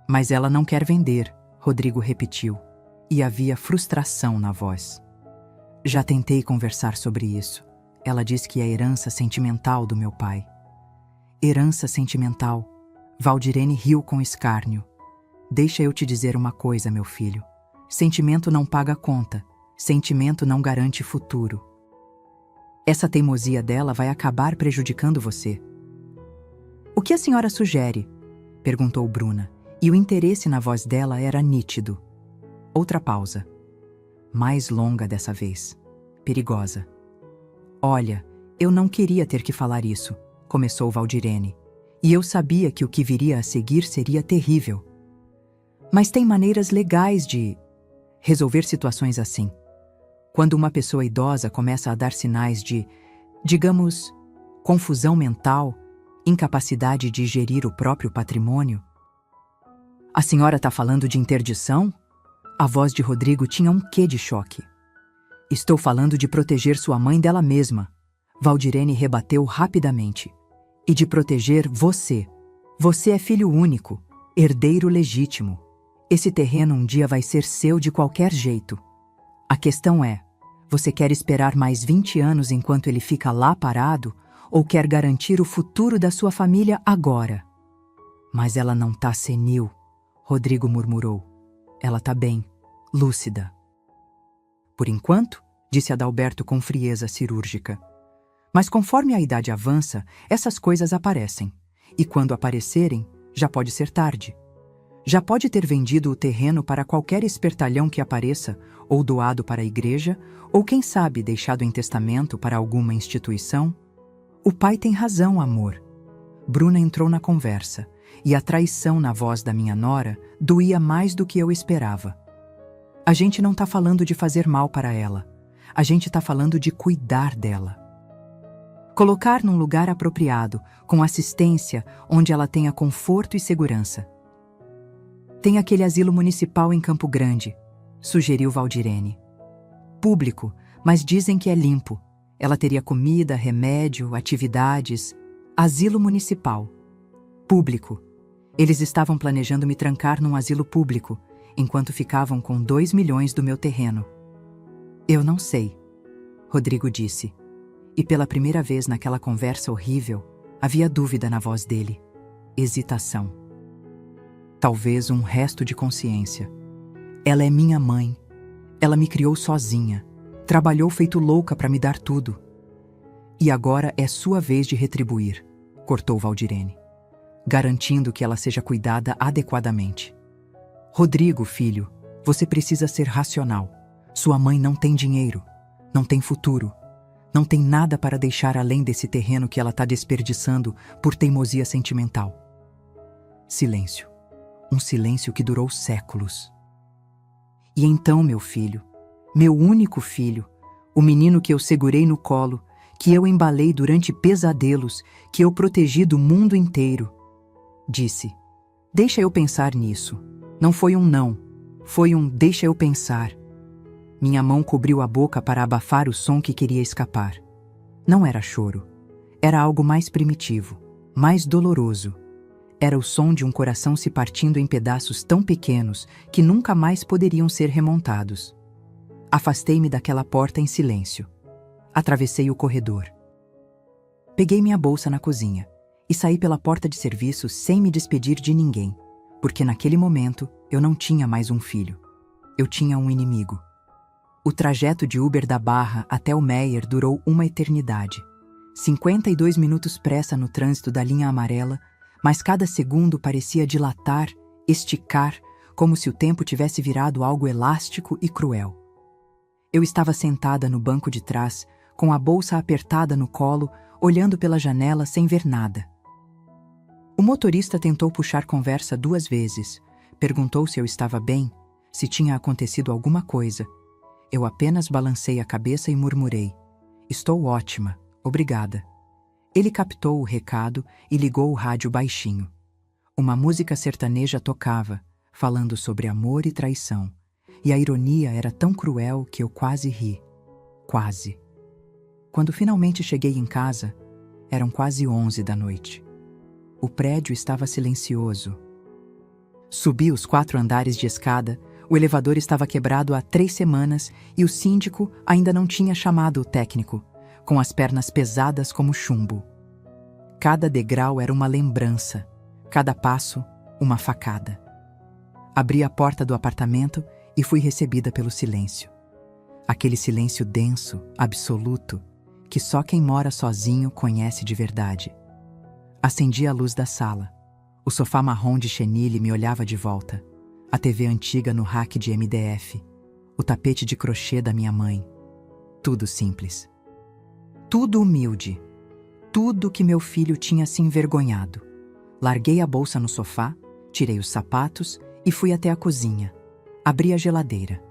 Mas ela não quer vender, Rodrigo repetiu, e havia frustração na voz. Já tentei conversar sobre isso. Ela diz que é herança sentimental do meu pai. Herança sentimental. Valdirene riu com escárnio. Deixa eu te dizer uma coisa, meu filho. Sentimento não paga conta. Sentimento não garante futuro. Essa teimosia dela vai acabar prejudicando você. O que a senhora sugere? Perguntou Bruna, e o interesse na voz dela era nítido. Outra pausa. Mais longa dessa vez. Perigosa. Olha, eu não queria ter que falar isso, começou Valdirene. E eu sabia que o que viria a seguir seria terrível. Mas tem maneiras legais de resolver situações assim. Quando uma pessoa idosa começa a dar sinais de, digamos, confusão mental, incapacidade de gerir o próprio patrimônio. A senhora está falando de interdição? A voz de Rodrigo tinha um quê de choque. Estou falando de proteger sua mãe dela mesma. Valdirene rebateu rapidamente. E de proteger você. Você é filho único. Herdeiro legítimo. Esse terreno um dia vai ser seu de qualquer jeito. A questão é, você quer esperar mais 20 anos enquanto ele fica lá parado ou quer garantir o futuro da sua família agora? Mas ela não tá senil, Rodrigo murmurou. Ela tá bem, lúcida. Por enquanto, disse Adalberto com frieza cirúrgica. Mas conforme a idade avança, essas coisas aparecem. E quando aparecerem, já pode ser tarde. Já pode ter vendido o terreno para qualquer espertalhão que apareça, ou doado para a igreja, ou quem sabe deixado em testamento para alguma instituição. O pai tem razão, amor. Bruna entrou na conversa, e a traição na voz da minha nora doía mais do que eu esperava. A gente não tá falando de fazer mal para ela. A gente tá falando de cuidar dela. Colocar num lugar apropriado, com assistência, onde ela tenha conforto e segurança. Tem aquele asilo municipal em Campo Grande, sugeriu Valdirene. Público, mas dizem que é limpo. Ela teria comida, remédio, atividades. Asilo municipal. Público. Eles estavam planejando me trancar num asilo público, enquanto ficavam com 2 milhões do meu terreno. Eu não sei, Rodrigo disse. E pela primeira vez naquela conversa horrível, havia dúvida na voz dele. Hesitação. Talvez um resto de consciência. Ela é minha mãe. Ela me criou sozinha. Trabalhou feito louca para me dar tudo. E agora é sua vez de retribuir, cortou Valdirene, garantindo que ela seja cuidada adequadamente. Rodrigo, filho, você precisa ser racional. Sua mãe não tem dinheiro, não tem futuro, não tem nada para deixar além desse terreno que ela está desperdiçando por teimosia sentimental. Silêncio. Um silêncio que durou séculos. E então, meu filho, meu único filho, o menino que eu segurei no colo, que eu embalei durante pesadelos, que eu protegi do mundo inteiro, disse: deixa eu pensar nisso. Não foi um não, foi um deixa eu pensar. Minha mão cobriu a boca para abafar o som que queria escapar. Não era choro. Era algo mais primitivo, mais doloroso. Era o som de um coração se partindo em pedaços tão pequenos que nunca mais poderiam ser remontados. Afastei-me daquela porta em silêncio. Atravessei o corredor. Peguei minha bolsa na cozinha e saí pela porta de serviço sem me despedir de ninguém, porque naquele momento eu não tinha mais um filho. Eu tinha um inimigo. O trajeto de Uber da Barra até o Meier durou uma eternidade. 52 minutos pressa no trânsito da linha amarela, mas cada segundo parecia dilatar, esticar, como se o tempo tivesse virado algo elástico e cruel. Eu estava sentada no banco de trás, com a bolsa apertada no colo, olhando pela janela sem ver nada. O motorista tentou puxar conversa 2 vezes, perguntou se eu estava bem, se tinha acontecido alguma coisa. Eu apenas balancei a cabeça e murmurei: estou ótima, obrigada. Ele captou o recado e ligou o rádio baixinho. Uma música sertaneja tocava, falando sobre amor e traição, e a ironia era tão cruel que eu quase ri. Quase. Quando finalmente cheguei em casa, eram quase 11 da noite. O prédio estava silencioso. Subi os 4 andares de escada, o elevador estava quebrado há 3 semanas e o síndico ainda não tinha chamado o técnico, com as pernas pesadas como chumbo. Cada degrau era uma lembrança, cada passo uma facada. Abri a porta do apartamento e fui recebida pelo silêncio. Aquele silêncio denso, absoluto, que só quem mora sozinho conhece de verdade. Acendi a luz da sala. O sofá marrom de chenille me olhava de volta. A TV antiga no rack de MDF. O tapete de crochê da minha mãe. Tudo simples. Tudo humilde. Tudo que meu filho tinha se envergonhado. Larguei a bolsa no sofá, tirei os sapatos e fui até a cozinha. Abri a geladeira.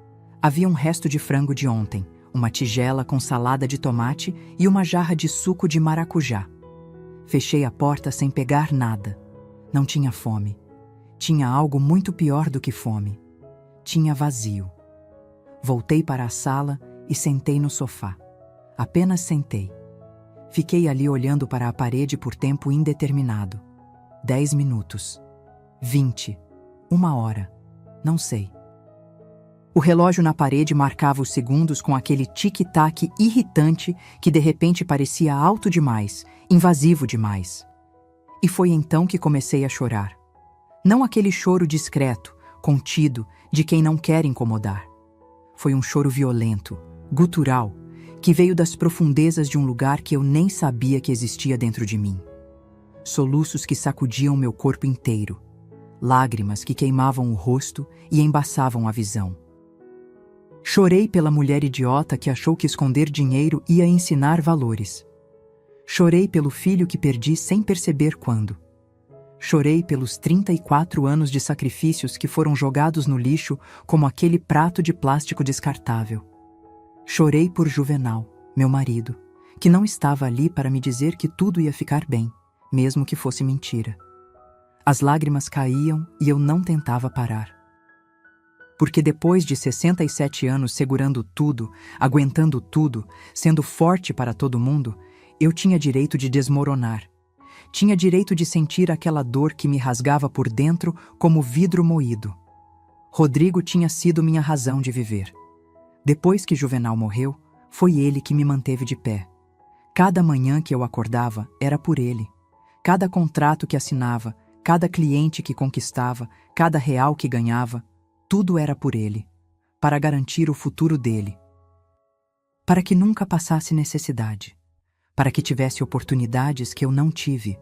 Havia um resto de frango de ontem, uma tigela com salada de tomate e uma jarra de suco de maracujá. Fechei a porta sem pegar nada. Não tinha fome. Tinha algo muito pior do que fome. Tinha vazio. Voltei para a sala e sentei no sofá. Apenas sentei. Fiquei ali olhando para a parede por tempo indeterminado. 10 minutos. 20, 1 hora, não sei. O relógio na parede marcava os segundos com aquele tic-tac irritante que de repente parecia alto demais, invasivo demais. E foi então que comecei a chorar. Não aquele choro discreto, contido, de quem não quer incomodar. Foi um choro violento, gutural, que veio das profundezas de um lugar que eu nem sabia que existia dentro de mim. Soluços que sacudiam meu corpo inteiro. Lágrimas que queimavam o rosto e embaçavam a visão. Chorei pela mulher idiota que achou que esconder dinheiro ia ensinar valores. Chorei pelo filho que perdi sem perceber quando. Chorei pelos 34 anos de sacrifícios que foram jogados no lixo como aquele prato de plástico descartável. Chorei por Juvenal, meu marido, que não estava ali para me dizer que tudo ia ficar bem, mesmo que fosse mentira. As lágrimas caíam e eu não tentava parar. Porque depois de 67 anos segurando tudo, aguentando tudo, sendo forte para todo mundo, eu tinha direito de desmoronar. Tinha direito de sentir aquela dor que me rasgava por dentro como vidro moído. Rodrigo tinha sido minha razão de viver. Depois que Juvenal morreu, foi ele que me manteve de pé. Cada manhã que eu acordava era por ele. Cada contrato que assinava, cada cliente que conquistava, cada real que ganhava, tudo era por ele, para garantir o futuro dele. Para que nunca passasse necessidade. Para que tivesse oportunidades que eu não tive.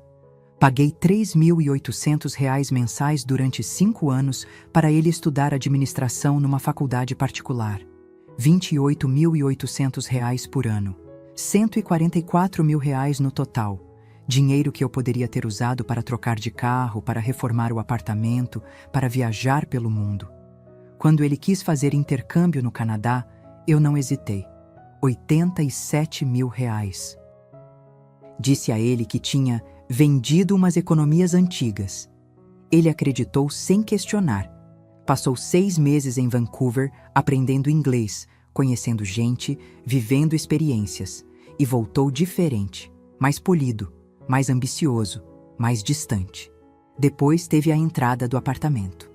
Paguei R$ 3.800 mensais durante 5 anos para ele estudar administração numa faculdade particular. R$ 28.800 por ano. R$ 144 mil no total. Dinheiro que eu poderia ter usado para trocar de carro, para reformar o apartamento, para viajar pelo mundo. Quando ele quis fazer intercâmbio no Canadá, eu não hesitei. R$ 87 mil. Disse a ele que tinha vendido umas economias antigas. Ele acreditou sem questionar. Passou 6 meses em Vancouver aprendendo inglês, conhecendo gente, vivendo experiências, e voltou diferente, mais polido, mais ambicioso, mais distante. Depois teve a entrada do apartamento.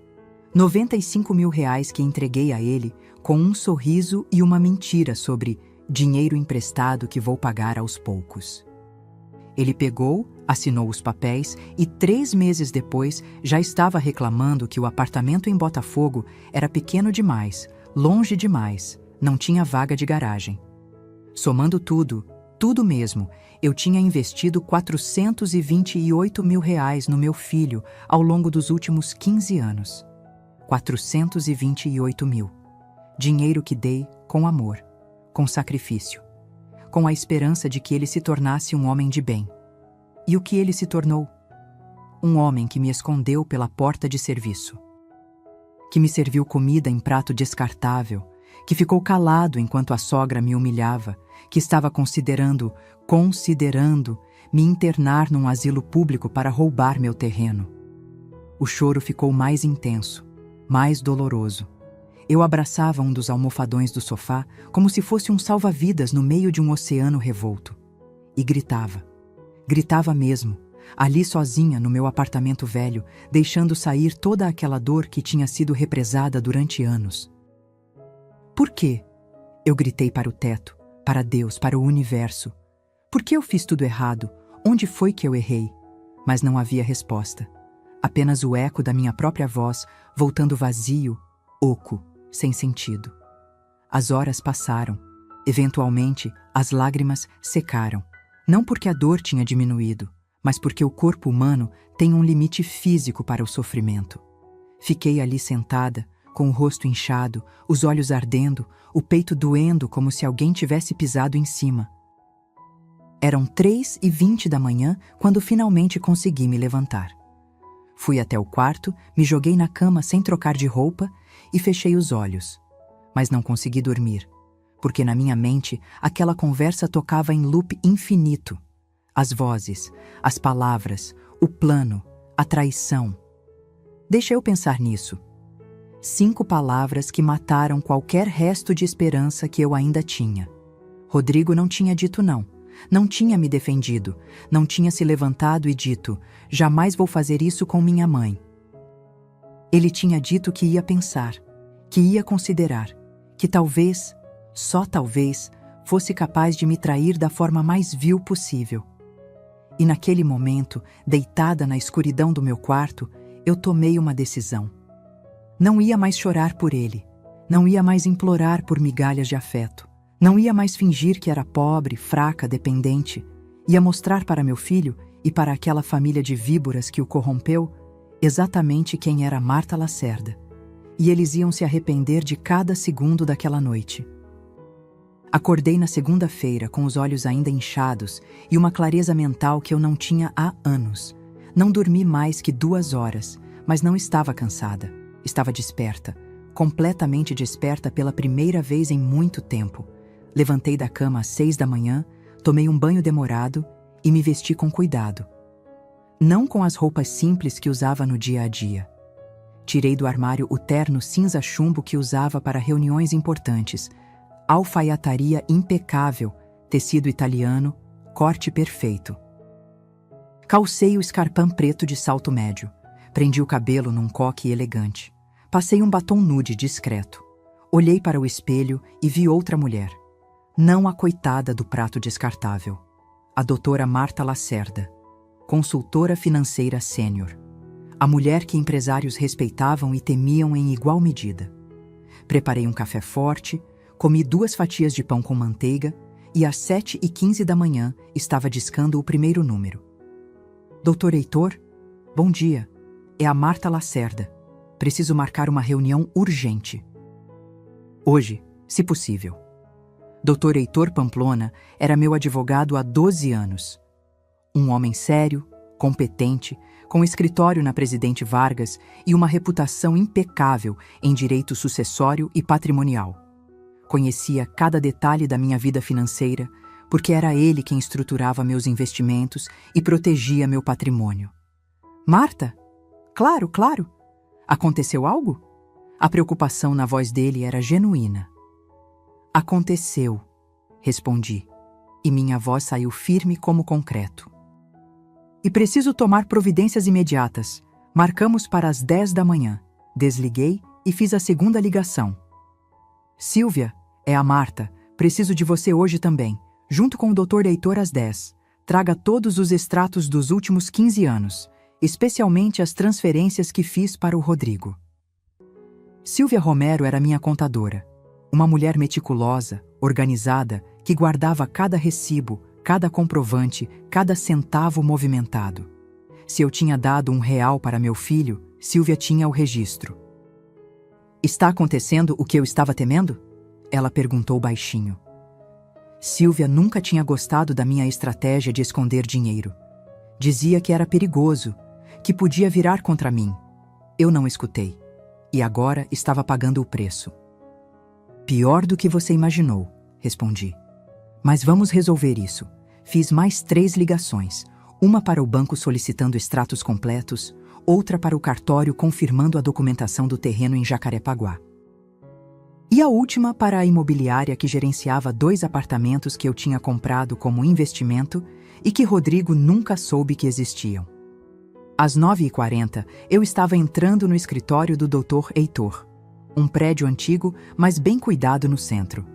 R$ 95 mil que entreguei a ele com um sorriso e uma mentira sobre dinheiro emprestado que vou pagar aos poucos. Ele pegou, assinou os papéis e 3 meses depois já estava reclamando que o apartamento em Botafogo era pequeno demais, longe demais, não tinha vaga de garagem. Somando tudo, tudo mesmo, eu tinha investido R$ 428 mil no meu filho ao longo dos últimos 15 anos. 428 mil. Dinheiro que dei com amor, com sacrifício, com a esperança de que ele se tornasse um homem de bem. E o que ele se tornou? Um homem que me escondeu pela porta de serviço. Que me serviu comida em prato descartável, que ficou calado enquanto a sogra me humilhava, que estava considerando me internar num asilo público para roubar meu terreno. O choro ficou mais intenso, mais doloroso. Eu abraçava um dos almofadões do sofá como se fosse um salva-vidas no meio de um oceano revolto. E gritava. Gritava mesmo, ali sozinha no meu apartamento velho, deixando sair toda aquela dor que tinha sido represada durante anos. Por quê? Eu gritei para o teto, para Deus, para o universo. Por que eu fiz tudo errado? Onde foi que eu errei? Mas não havia resposta. Apenas o eco da minha própria voz, voltando vazio, oco, sem sentido. As horas passaram. Eventualmente, as lágrimas secaram. Não porque a dor tinha diminuído, mas porque o corpo humano tem um limite físico para o sofrimento. Fiquei ali sentada, com o rosto inchado, os olhos ardendo, o peito doendo como se alguém tivesse pisado em cima. Eram 3h20 da manhã quando finalmente consegui me levantar. Fui até o quarto, me joguei na cama sem trocar de roupa e fechei os olhos. Mas não consegui dormir, porque na minha mente aquela conversa tocava em loop infinito. As vozes, as palavras, o plano, a traição. Deixa eu pensar nisso. 5 palavras que mataram qualquer resto de esperança que eu ainda tinha. Rodrigo não tinha dito não. Não tinha me defendido, não tinha se levantado e dito, jamais vou fazer isso com minha mãe. Ele tinha dito que ia pensar, que ia considerar, que talvez, só talvez, fosse capaz de me trair da forma mais vil possível. E naquele momento, deitada na escuridão do meu quarto, eu tomei uma decisão. Não ia mais chorar por ele, não ia mais implorar por migalhas de afeto, não ia mais fingir que era pobre, fraca, dependente. Ia mostrar para meu filho e para aquela família de víboras que o corrompeu exatamente quem era Marta Lacerda. E eles iam se arrepender de cada segundo daquela noite. Acordei na segunda-feira com os olhos ainda inchados e uma clareza mental que eu não tinha há anos. Não dormi mais que 2 horas, mas não estava cansada. Estava desperta, completamente desperta pela primeira vez em muito tempo. Levantei da cama às 6 da manhã, tomei um banho demorado e me vesti com cuidado. Não com as roupas simples que usava no dia a dia. Tirei do armário o terno cinza chumbo que usava para reuniões importantes, alfaiataria impecável, tecido italiano, corte perfeito. Calcei o escarpão preto de salto médio, prendi o cabelo num coque elegante, passei um batom nude discreto, olhei para o espelho e vi outra mulher, não a coitada do prato descartável, a doutora Marta Lacerda, consultora financeira sênior, a mulher que empresários respeitavam e temiam em igual medida. Preparei um café forte, comi 2 fatias de pão com manteiga e às 7h15 da manhã estava discando o primeiro número. Doutor Heitor? Bom dia. É a Marta Lacerda. Preciso marcar uma reunião urgente. Hoje, se possível. Doutor Heitor Pamplona era meu advogado há 12 anos. Um homem sério, competente, com escritório na Presidente Vargas e uma reputação impecável em direito sucessório e patrimonial. Conhecia cada detalhe da minha vida financeira, porque era ele quem estruturava meus investimentos e protegia meu patrimônio. Marta? Claro, claro. Aconteceu algo? A preocupação na voz dele era genuína. Aconteceu, respondi, e minha voz saiu firme como concreto. E preciso tomar providências imediatas. Marcamos para as 10 da manhã. Desliguei e fiz a segunda ligação. Silvia, é a Marta. Preciso de você hoje também, junto com o Dr. Heitor às 10. Traga todos os extratos dos últimos 15 anos, especialmente as transferências que fiz para o Rodrigo. Silvia Romero era minha contadora, uma mulher meticulosa, organizada, que guardava cada recibo, cada comprovante, cada centavo movimentado. Se eu tinha dado R$1 para meu filho, Silvia tinha o registro. Está acontecendo o que eu estava temendo? Ela perguntou baixinho. Silvia nunca tinha gostado da minha estratégia de esconder dinheiro. Dizia que era perigoso, que podia virar contra mim. Eu não escutei. E agora estava pagando o preço. Pior do que você imaginou, respondi. Mas vamos resolver isso. Fiz mais 3 ligações. Uma para o banco solicitando extratos completos, outra para o cartório confirmando a documentação do terreno em Jacarepaguá. E a última para a imobiliária que gerenciava 2 apartamentos que eu tinha comprado como investimento e que Rodrigo nunca soube que existiam. Às 9h40, eu estava entrando no escritório do Dr. Heitor, um prédio antigo, mas bem cuidado no centro.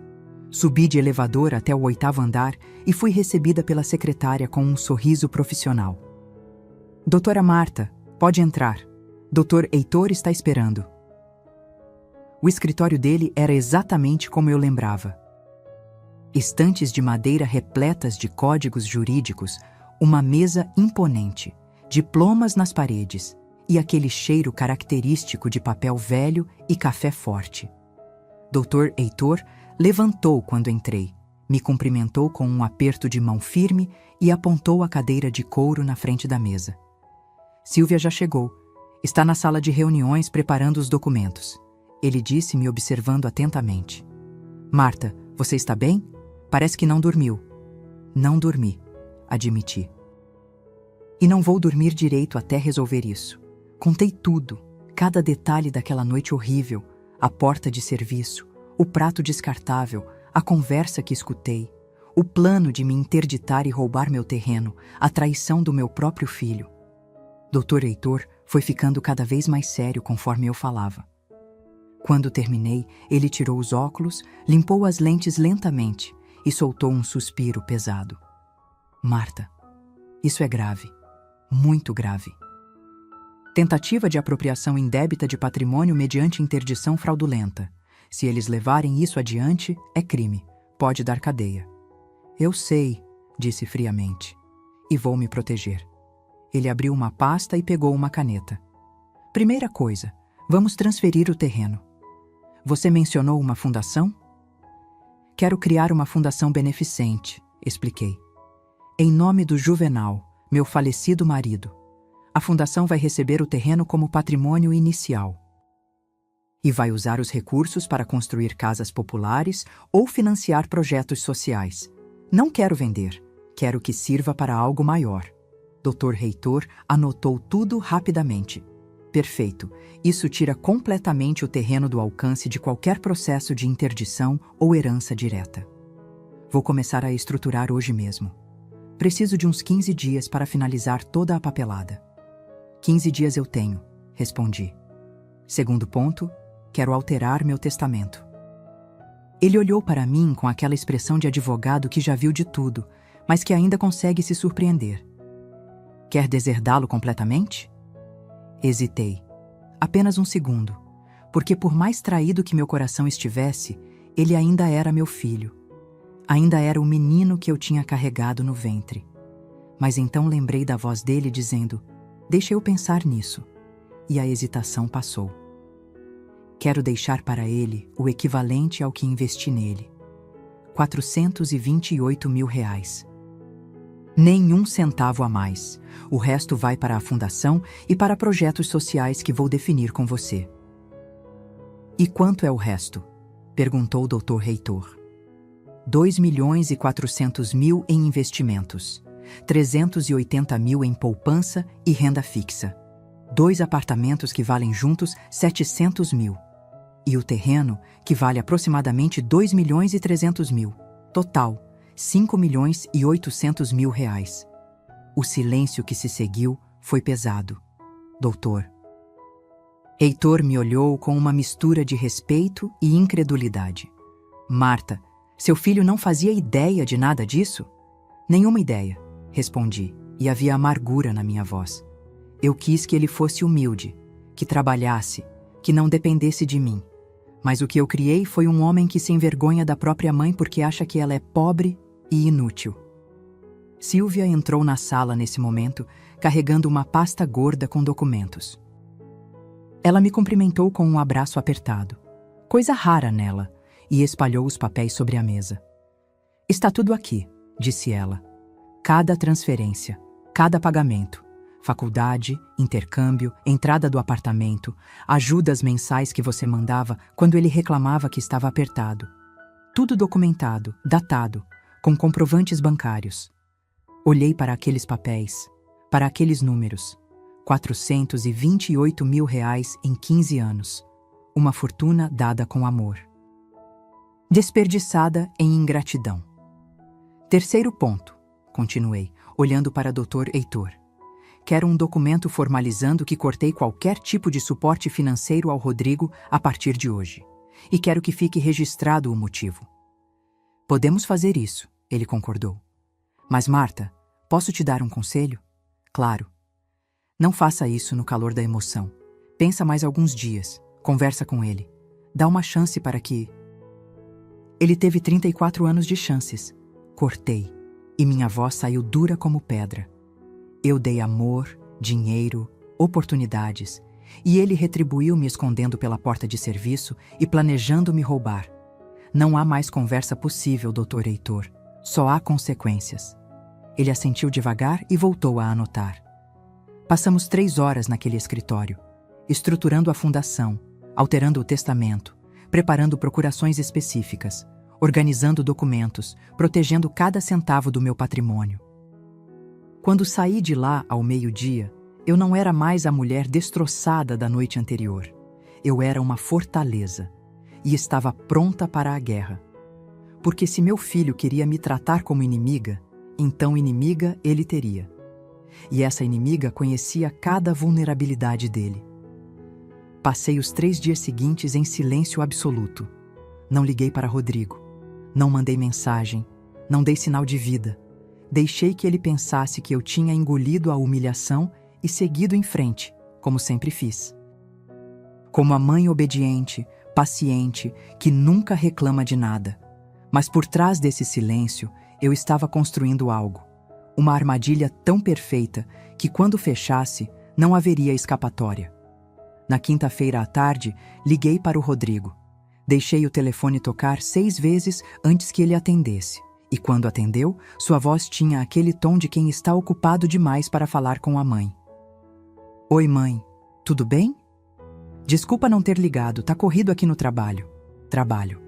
Subi de elevador até o 8º andar e fui recebida pela secretária com um sorriso profissional. Doutora Marta, pode entrar. Dr. Heitor está esperando. O escritório dele era exatamente como eu lembrava. Estantes de madeira repletas de códigos jurídicos, uma mesa imponente, diplomas nas paredes e aquele cheiro característico de papel velho e café forte. Dr. Heitor levantou quando entrei, me cumprimentou com um aperto de mão firme e apontou a cadeira de couro na frente da mesa. Silvia já chegou. Está na sala de reuniões preparando os documentos. Ele disse, me observando atentamente. Marta, você está bem? Parece que não dormiu. Não dormi, admiti. E não vou dormir direito até resolver isso. Contei tudo, cada detalhe daquela noite horrível, a porta de serviço, o prato descartável, a conversa que escutei, o plano de me interditar e roubar meu terreno, a traição do meu próprio filho. Dr. Heitor Foi ficando cada vez mais sério conforme eu falava. Quando terminei, ele tirou os óculos, limpou as lentes lentamente e soltou um suspiro pesado. Marta, isso é grave, muito grave. Tentativa de apropriação indébita de patrimônio mediante interdição fraudulenta. Se eles levarem isso adiante, é crime, pode dar cadeia. Eu sei, disse friamente, e vou me proteger. Ele abriu uma pasta e pegou uma caneta. Primeira coisa, vamos transferir o terreno. Você mencionou uma fundação? Quero criar uma fundação beneficente, expliquei. Em nome do Juvenal, meu falecido marido. A fundação vai receber o terreno como patrimônio inicial. E vai usar os recursos para construir casas populares ou financiar projetos sociais. Não quero vender, quero que sirva para algo maior. Dr. Reitor anotou tudo rapidamente. Perfeito. Isso tira completamente o terreno do alcance de qualquer processo de interdição ou herança direta. Vou começar a estruturar hoje mesmo. Preciso de uns 15 dias para finalizar toda a papelada. 15 dias eu tenho, respondi. Segundo ponto, quero alterar meu testamento. Ele olhou para mim com aquela expressão de advogado que já viu de tudo, mas que ainda consegue se surpreender. Quer deserdá-lo completamente? Hesitei. Apenas um segundo, porque por mais traído que meu coração estivesse, ele ainda era meu filho. Ainda era o menino que eu tinha carregado no ventre. Mas então lembrei da voz dele dizendo, deixa eu pensar nisso. E a hesitação passou. Quero deixar para ele o equivalente ao que investi nele. R$428 mil. Nenhum centavo a mais. O resto vai para a fundação e para projetos sociais que vou definir com você. E quanto é o resto? Perguntou o Dr. Reitor. 2.400.000 em investimentos, 380 mil em poupança e renda fixa. 2 apartamentos que valem juntos 700 mil. E o terreno, que vale aproximadamente 2.300.000. Total, 5.800.000 reais. O silêncio que se seguiu foi pesado. Doutor. Heitor me olhou com uma mistura de respeito e incredulidade. Marta, seu filho não fazia ideia de nada disso? Nenhuma ideia, respondi, e havia amargura na minha voz. Eu quis que ele fosse humilde, que trabalhasse, que não dependesse de mim. Mas o que eu criei foi um homem que se envergonha da própria mãe porque acha que ela é pobre e inútil. Silvia entrou na sala nesse momento, carregando uma pasta gorda com documentos. Ela me cumprimentou com um abraço apertado, coisa rara nela, e espalhou os papéis sobre a mesa. Está tudo aqui, disse ela. Cada transferência, cada pagamento, faculdade, intercâmbio, entrada do apartamento, ajudas mensais que você mandava quando ele reclamava que estava apertado. Tudo documentado, datado, com comprovantes bancários. Olhei para aqueles papéis, para aqueles números. 428 mil reais em 15 anos. Uma fortuna dada com amor. Desperdiçada em ingratidão. Terceiro ponto, continuei, olhando para Dr. Heitor. Quero um documento formalizando que cortei qualquer tipo de suporte financeiro ao Rodrigo a partir de hoje. E quero que fique registrado o motivo. Podemos fazer isso, ele concordou. Mas, Marta, posso te dar um conselho? Claro. Não faça isso no calor da emoção. Pensa mais alguns dias, conversa com ele. Dá uma chance para que... Ele teve 34 anos de chances. Cortei, e minha voz saiu dura como pedra. Eu dei amor, dinheiro, oportunidades, e ele retribuiu me escondendo pela porta de serviço e planejando me roubar. Não há mais conversa possível, Dr. Heitor. Só há consequências. Ele assentiu devagar e voltou a anotar. Passamos 3 horas naquele escritório, estruturando a fundação, alterando o testamento, preparando procurações específicas, organizando documentos, protegendo cada centavo do meu patrimônio. Quando saí de lá ao meio-dia, eu não era mais a mulher destroçada da noite anterior. Eu era uma fortaleza e estava pronta para a guerra. Porque se meu filho queria me tratar como inimiga, então inimiga ele teria. e essa inimiga conhecia cada vulnerabilidade dele. Passei os 3 dias seguintes em silêncio absoluto. Não liguei para Rodrigo. Não mandei mensagem. Não dei sinal de vida. Deixei que ele pensasse que eu tinha engolido a humilhação e seguido em frente, como sempre fiz. Como a mãe obediente, paciente, que nunca reclama de nada. Mas por trás desse silêncio, eu estava construindo algo. Uma armadilha tão perfeita que, quando fechasse, não haveria escapatória. Na quinta-feira à tarde, liguei para o Rodrigo. Deixei o telefone tocar 6 vezes antes que ele atendesse. E quando atendeu, sua voz tinha aquele tom de quem está ocupado demais para falar com a mãe. Oi, mãe. Tudo bem? Desculpa não ter ligado, tá corrido aqui no trabalho. Trabalho.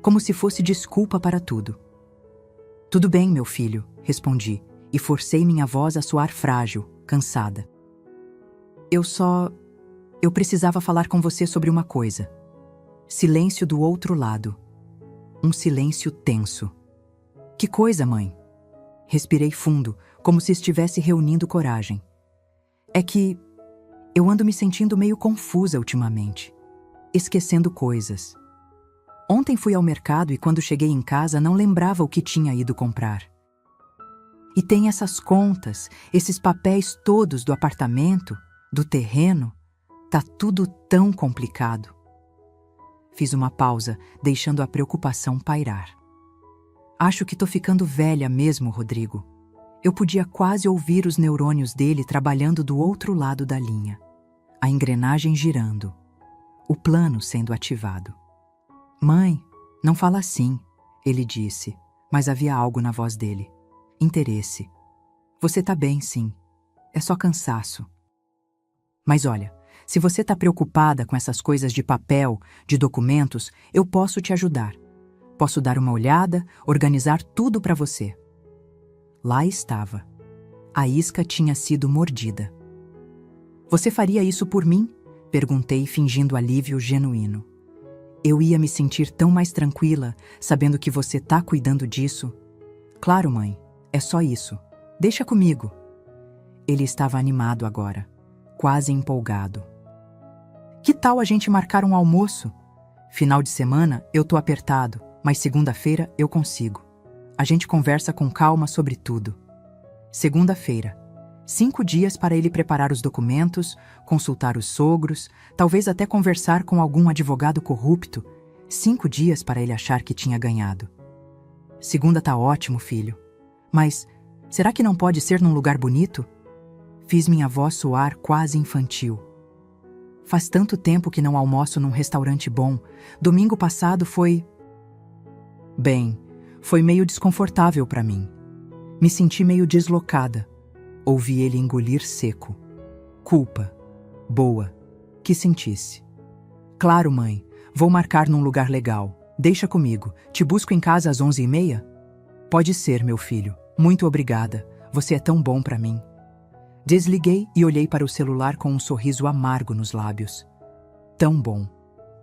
Como se fosse desculpa para tudo. Tudo bem, meu filho, respondi, e forcei minha voz a soar frágil, cansada. Eu precisava falar com você sobre uma coisa. Silêncio do outro lado. Um silêncio tenso. Que coisa, mãe? Respirei fundo, como se estivesse reunindo coragem. É que eu ando me sentindo meio confusa ultimamente, esquecendo coisas. Ontem fui ao mercado e quando cheguei em casa não lembrava o que tinha ido comprar. E tem essas contas, esses papéis todos do apartamento, do terreno, tá tudo tão complicado. Fiz uma pausa, deixando a preocupação pairar. Acho que tô ficando velha mesmo, Rodrigo. Eu podia quase ouvir os neurônios dele trabalhando do outro lado da linha. A engrenagem girando. O plano sendo ativado. Mãe, não fala assim, ele disse, mas havia algo na voz dele. Interesse. Você tá bem, sim. É só cansaço. Mas olha, se você tá preocupada com essas coisas de papel, de documentos, eu posso te ajudar. Posso dar uma olhada, organizar tudo para você. Lá estava. A isca tinha sido mordida. Você faria isso por mim? Perguntei, fingindo alívio genuíno. Eu ia me sentir tão mais tranquila, sabendo que você tá cuidando disso. Claro, mãe, é só isso. Deixa comigo. Ele estava animado agora, quase empolgado. Que tal a gente marcar um almoço? Final de semana eu tô apertado, mas segunda-feira eu consigo. A gente conversa com calma sobre tudo. Segunda-feira. 5 dias para ele preparar os documentos, consultar os sogros, talvez até conversar com algum advogado corrupto. 5 dias para ele achar que tinha ganhado. Segunda tá ótimo, filho. Mas será que não pode ser num lugar bonito? Fiz minha voz soar quase infantil. Faz tanto tempo que não almoço num restaurante bom. Domingo passado foi... Bem, foi meio desconfortável para mim. Me senti meio deslocada. Ouvi ele engolir seco. Culpa. Boa. Que sentisse. Claro, mãe. Vou marcar num lugar legal. Deixa comigo. Te busco em casa às 11h30? Pode ser, meu filho. Muito obrigada. Você é tão bom para mim. Desliguei e olhei para o celular com um sorriso amargo nos lábios. Tão bom.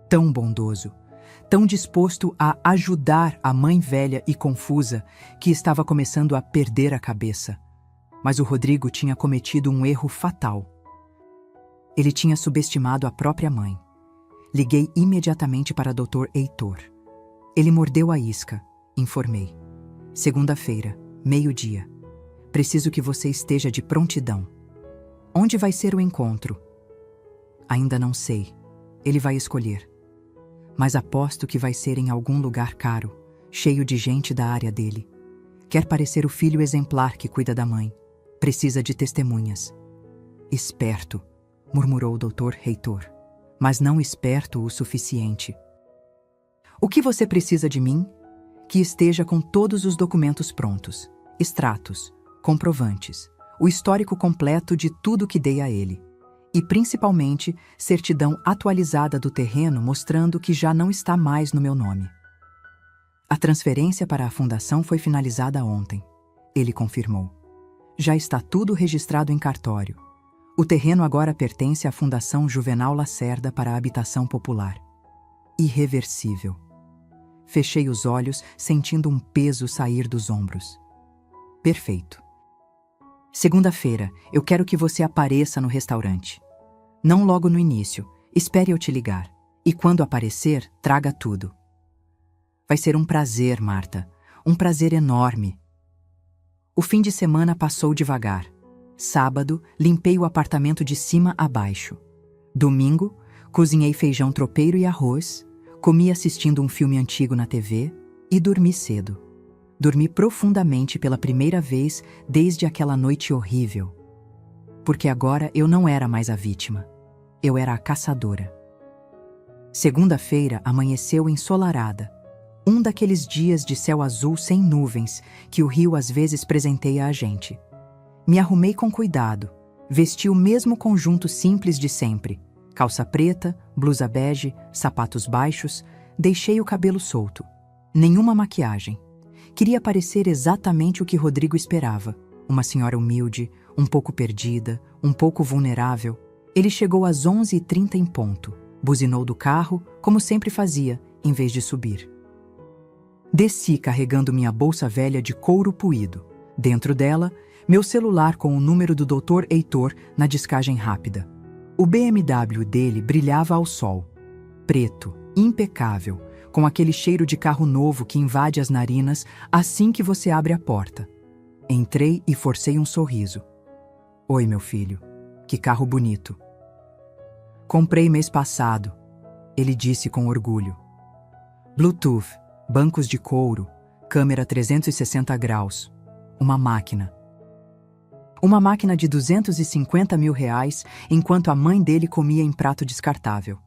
Tão bondoso. Tão disposto a ajudar a mãe velha e confusa que estava começando a perder a cabeça. Mas o Rodrigo tinha cometido um erro fatal. Ele tinha subestimado a própria mãe. Liguei imediatamente para Dr. Heitor. Ele mordeu a isca, informei. Segunda-feira, 12h. Preciso que você esteja de prontidão. Onde vai ser o encontro? Ainda não sei. Ele vai escolher. Mas aposto que vai ser em algum lugar caro, cheio de gente da área dele. Quer parecer o filho exemplar que cuida da mãe. Precisa de testemunhas. Esperto, murmurou o Dr. Heitor, mas não esperto o suficiente. O que você precisa de mim? Que esteja com todos os documentos prontos, extratos, comprovantes, o histórico completo de tudo que dei a ele. E, principalmente, certidão atualizada do terreno mostrando que já não está mais no meu nome. A transferência para a fundação foi finalizada ontem. Ele confirmou. Já está tudo registrado em cartório. O terreno agora pertence à Fundação Juvenal Lacerda para a Habitação Popular. Irreversível. Fechei os olhos, sentindo um peso sair dos ombros. Perfeito. Segunda-feira, eu quero que você apareça no restaurante. Não logo no início, espere eu te ligar. E quando aparecer, traga tudo. Vai ser um prazer, Marta. Um prazer enorme. O fim de semana passou devagar. Sábado, limpei o apartamento de cima a baixo. Domingo, cozinhei feijão tropeiro e arroz, comi assistindo um filme antigo na TV e dormi cedo. Dormi profundamente pela primeira vez desde aquela noite horrível. Porque agora eu não era mais a vítima. Eu era a caçadora. Segunda-feira amanheceu ensolarada. Um daqueles dias de céu azul sem nuvens que o rio às vezes presenteia a gente. Me arrumei com cuidado. Vesti o mesmo conjunto simples de sempre. Calça preta, blusa bege, sapatos baixos. Deixei o cabelo solto. Nenhuma maquiagem. Queria parecer exatamente o que Rodrigo esperava. Uma senhora humilde, um pouco perdida, um pouco vulnerável. Ele chegou às 11h30 em ponto. Buzinou do carro, como sempre fazia, em vez de subir. Desci carregando minha bolsa velha de couro puído. Dentro dela, meu celular com o número do Dr. Heitor na descagem rápida. O BMW dele brilhava ao sol. Preto, impecável, com aquele cheiro de carro novo que invade as narinas assim que você abre a porta. Entrei e forcei um sorriso. Oi, meu filho. Que carro bonito. Comprei mês passado, ele disse com orgulho. Bluetooth, bancos de couro, câmera 360 graus. Uma máquina. Uma máquina de R$250 mil, enquanto a mãe dele comia em prato descartável.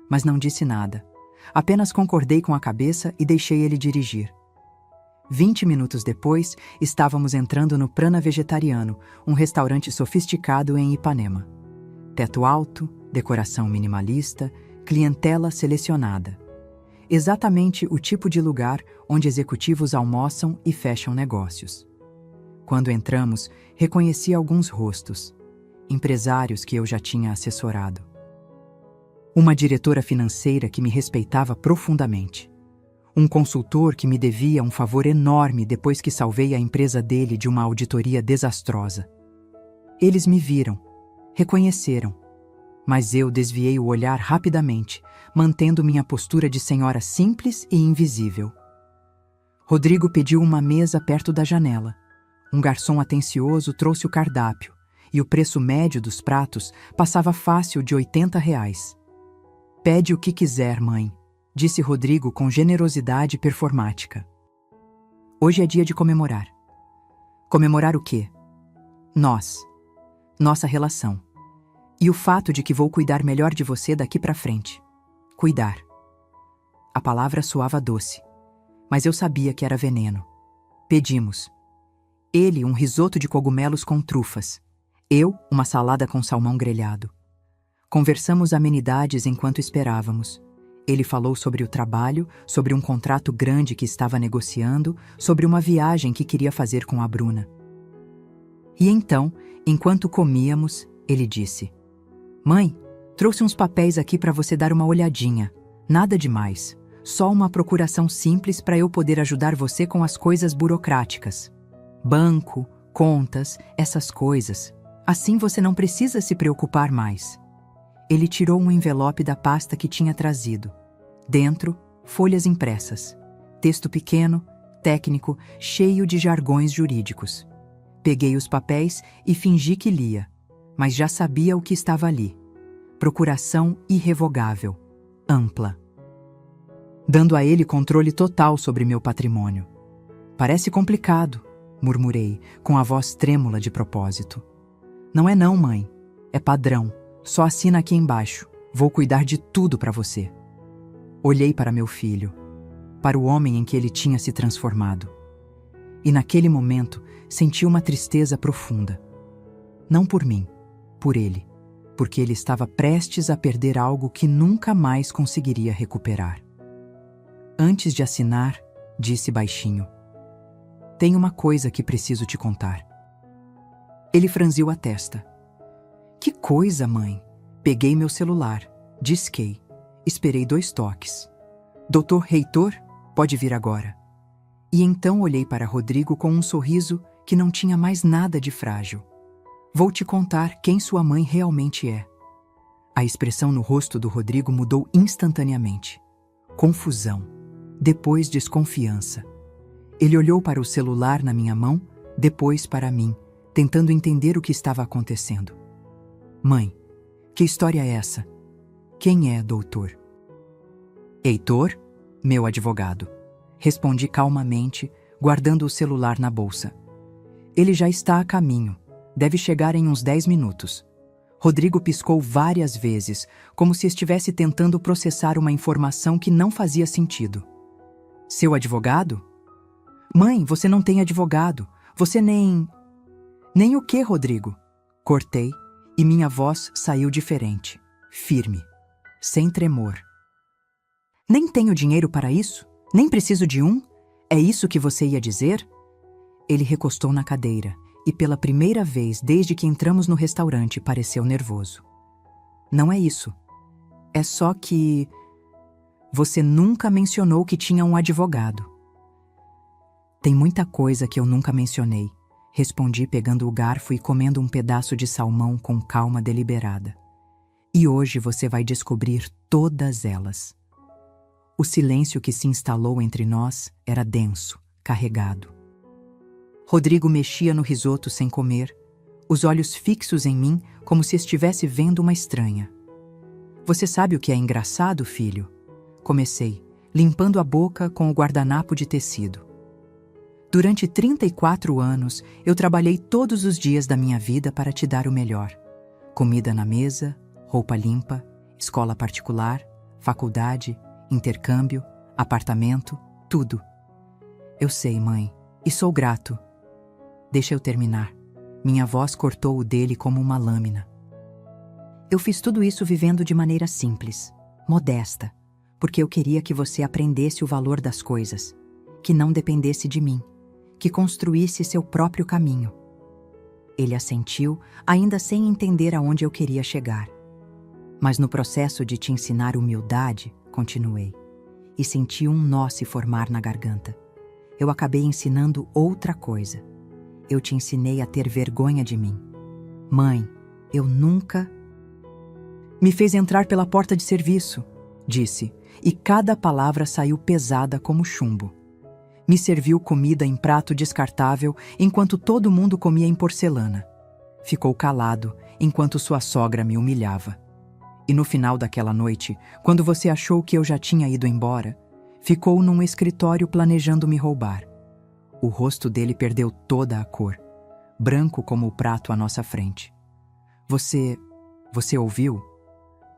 Mas não disse nada. Apenas concordei com a cabeça e deixei ele dirigir. 20 minutos depois, estávamos entrando no Prana Vegetariano, um restaurante sofisticado em Ipanema. Teto alto, decoração minimalista, clientela selecionada. Exatamente o tipo de lugar onde executivos almoçam e fecham negócios. Quando entramos, reconheci alguns rostos. Empresários que eu já tinha assessorado. Uma diretora financeira que me respeitava profundamente. Um consultor que me devia um favor enorme depois que salvei a empresa dele de uma auditoria desastrosa. Eles me viram, reconheceram, mas eu desviei o olhar rapidamente, mantendo minha postura de senhora simples e invisível. Rodrigo pediu uma mesa perto da janela. Um garçom atencioso trouxe o cardápio, e o preço médio dos pratos passava fácil de R$80. Pede o que quiser, mãe, disse Rodrigo com generosidade performática. Hoje é dia de comemorar. Comemorar o quê? Nós. Nossa relação. E o fato de que vou cuidar melhor de você daqui pra frente. Cuidar. A palavra soava doce, mas eu sabia que era veneno. Pedimos. Ele, um risoto de cogumelos com trufas. Eu, uma salada com salmão grelhado. Conversamos amenidades enquanto esperávamos. Ele falou sobre o trabalho, sobre um contrato grande que estava negociando, sobre uma viagem que queria fazer com a Bruna. E então, enquanto comíamos, ele disse: Mãe, trouxe uns papéis aqui para você dar uma olhadinha. Nada demais. Só uma procuração simples para eu poder ajudar você com as coisas burocráticas. Banco, contas, essas coisas. Assim você não precisa se preocupar mais. Ele tirou um envelope da pasta que tinha trazido. Dentro, folhas impressas. Texto pequeno, técnico, cheio de jargões jurídicos. Peguei os papéis e fingi que lia, mas já sabia o que estava ali. Procuração irrevogável, ampla. Dando a ele controle total sobre meu patrimônio. Parece complicado, murmurei, com a voz trêmula de propósito. Não é não, mãe. É padrão. Só assina aqui embaixo. Vou cuidar de tudo para você. Olhei para meu filho, para o homem em que ele tinha se transformado. E naquele momento senti uma tristeza profunda. Não por mim, por ele, porque ele estava prestes a perder algo que nunca mais conseguiria recuperar. Antes de assinar, disse baixinho: Tem uma coisa que preciso te contar. Ele franziu a testa. Que coisa, mãe? Peguei meu celular, disquei, esperei 2 toques. Dr. Heitor, pode vir agora. E então olhei para Rodrigo com um sorriso que não tinha mais nada de frágil. Vou te contar quem sua mãe realmente é. A expressão no rosto do Rodrigo mudou instantaneamente. Confusão, depois desconfiança. Ele olhou para o celular na minha mão, depois para mim, tentando entender o que estava acontecendo. Mãe, que história é essa? Quem é, doutor? Heitor, meu advogado. Respondi calmamente, guardando o celular na bolsa. Ele já está a caminho. Deve chegar em uns 10 minutos. Rodrigo piscou várias vezes, como se estivesse tentando processar uma informação que não fazia sentido. Seu advogado? Mãe, você não tem advogado. Você nem... Nem o quê, Rodrigo? Cortei e minha voz saiu diferente, firme, sem tremor. Nem tenho dinheiro para isso? Nem preciso de um? É isso que você ia dizer? Ele recostou na cadeira e pela primeira vez desde que entramos no restaurante pareceu nervoso. Não é isso. É só que... Você nunca mencionou que tinha um advogado. Tem muita coisa que eu nunca mencionei, respondi pegando o garfo e comendo um pedaço de salmão com calma deliberada. E hoje você vai descobrir todas elas. O silêncio que se instalou entre nós era denso, carregado. Rodrigo mexia no risoto sem comer, os olhos fixos em mim como se estivesse vendo uma estranha. Você sabe o que é engraçado, filho? Comecei, limpando a boca com o guardanapo de tecido. Durante 34 anos, eu trabalhei todos os dias da minha vida para te dar o melhor. Comida na mesa, roupa limpa, escola particular, faculdade, intercâmbio, apartamento, tudo. Eu sei, mãe, e sou grato. Deixa eu terminar. Minha voz cortou o dele como uma lâmina. Eu fiz tudo isso vivendo de maneira simples, modesta, porque eu queria que você aprendesse o valor das coisas, que não dependesse de mim, que construísse seu próprio caminho. Ele assentiu, ainda sem entender aonde eu queria chegar. Mas no processo de te ensinar humildade, continuei, e senti um nó se formar na garganta. Eu acabei ensinando outra coisa. Eu te ensinei a ter vergonha de mim. Mãe, eu nunca... Me fez entrar pela porta de serviço, disse, e cada palavra saiu pesada como chumbo. Me serviu comida em prato descartável enquanto todo mundo comia em porcelana. Ficou calado enquanto sua sogra me humilhava. E no final daquela noite, quando você achou que eu já tinha ido embora, ficou num escritório planejando me roubar. O rosto dele perdeu toda a cor, branco como o prato à nossa frente. Você ouviu?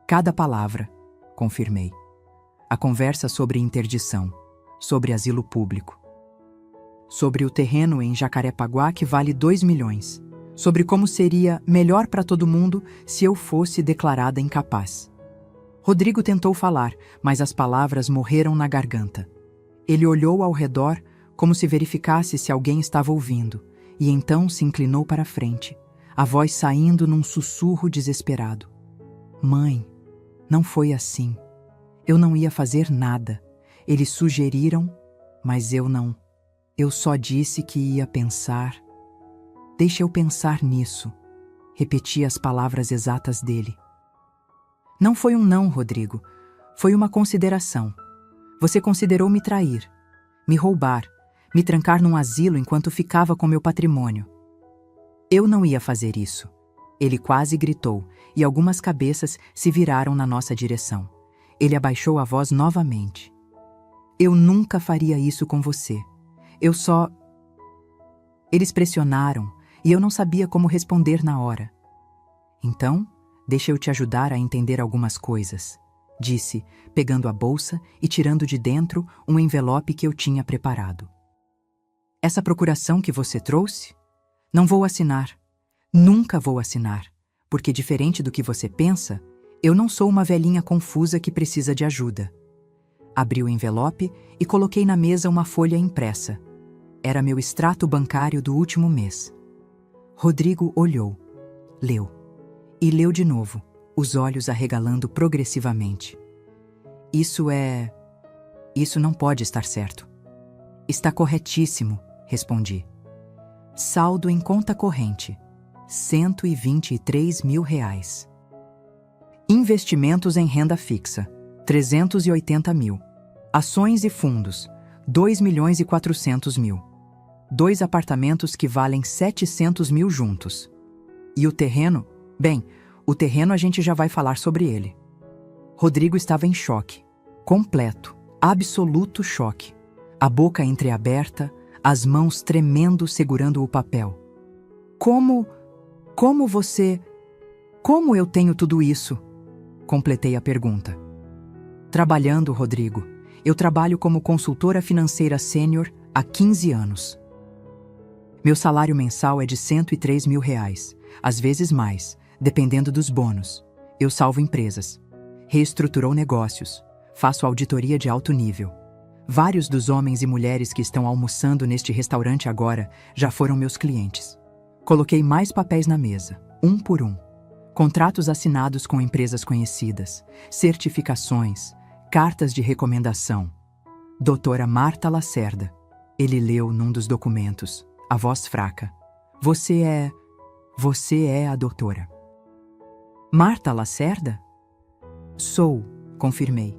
Cada palavra, confirmei. A conversa sobre interdição, sobre asilo público, sobre o terreno em Jacarepaguá que vale 2 milhões, sobre como seria melhor para todo mundo se eu fosse declarada incapaz. Rodrigo tentou falar, mas as palavras morreram na garganta. Ele olhou ao redor como se verificasse se alguém estava ouvindo, e então se inclinou para a frente, a voz saindo num sussurro desesperado. Mãe, não foi assim. Eu não ia fazer nada. Eles sugeriram, mas eu não. Eu só disse que ia pensar. Deixa eu pensar nisso. Repeti as palavras exatas dele. Não foi um não, Rodrigo. Foi uma consideração. Você considerou me trair, me roubar, me trancar num asilo enquanto ficava com meu patrimônio. Eu não ia fazer isso. Ele quase gritou, e algumas cabeças se viraram na nossa direção. Ele abaixou a voz novamente. Eu nunca faria isso com você. Eu só... Eles pressionaram, e eu não sabia como responder na hora. Então, deixa eu te ajudar a entender algumas coisas, disse, pegando a bolsa e tirando de dentro um envelope que eu tinha preparado. Essa procuração que você trouxe? Não vou assinar. Nunca vou assinar, porque diferente do que você pensa, eu não sou uma velhinha confusa que precisa de ajuda. Abri o envelope e coloquei na mesa uma folha impressa. Era meu extrato bancário do último mês. Rodrigo olhou, leu, e leu de novo, os olhos arregalando progressivamente. Isso não pode estar certo. Está corretíssimo, respondi. Saldo em conta corrente, R$ 123 mil. Investimentos em renda fixa, 380 mil. Ações e fundos, 2.400.000. 2 apartamentos que valem 700 mil juntos. E o terreno? Bem, o terreno a gente já vai falar sobre ele. Rodrigo estava em choque. Completo, absoluto choque. A boca entreaberta, as mãos tremendo segurando o papel. Como eu tenho tudo isso? Completei a pergunta. Trabalhando, Rodrigo. Eu trabalho como consultora financeira sênior há 15 anos. Meu salário mensal é de R$ 103 mil, às vezes mais, dependendo dos bônus. Eu salvo empresas. Reestruturou negócios. Faço auditoria de alto nível. Vários dos homens e mulheres que estão almoçando neste restaurante agora já foram meus clientes. Coloquei mais papéis na mesa, um por um. Contratos assinados com empresas conhecidas, certificações, cartas de recomendação. Doutora Marta Lacerda. Ele leu num dos documentos, a voz fraca. Você é a doutora. Marta Lacerda? Sou, confirmei.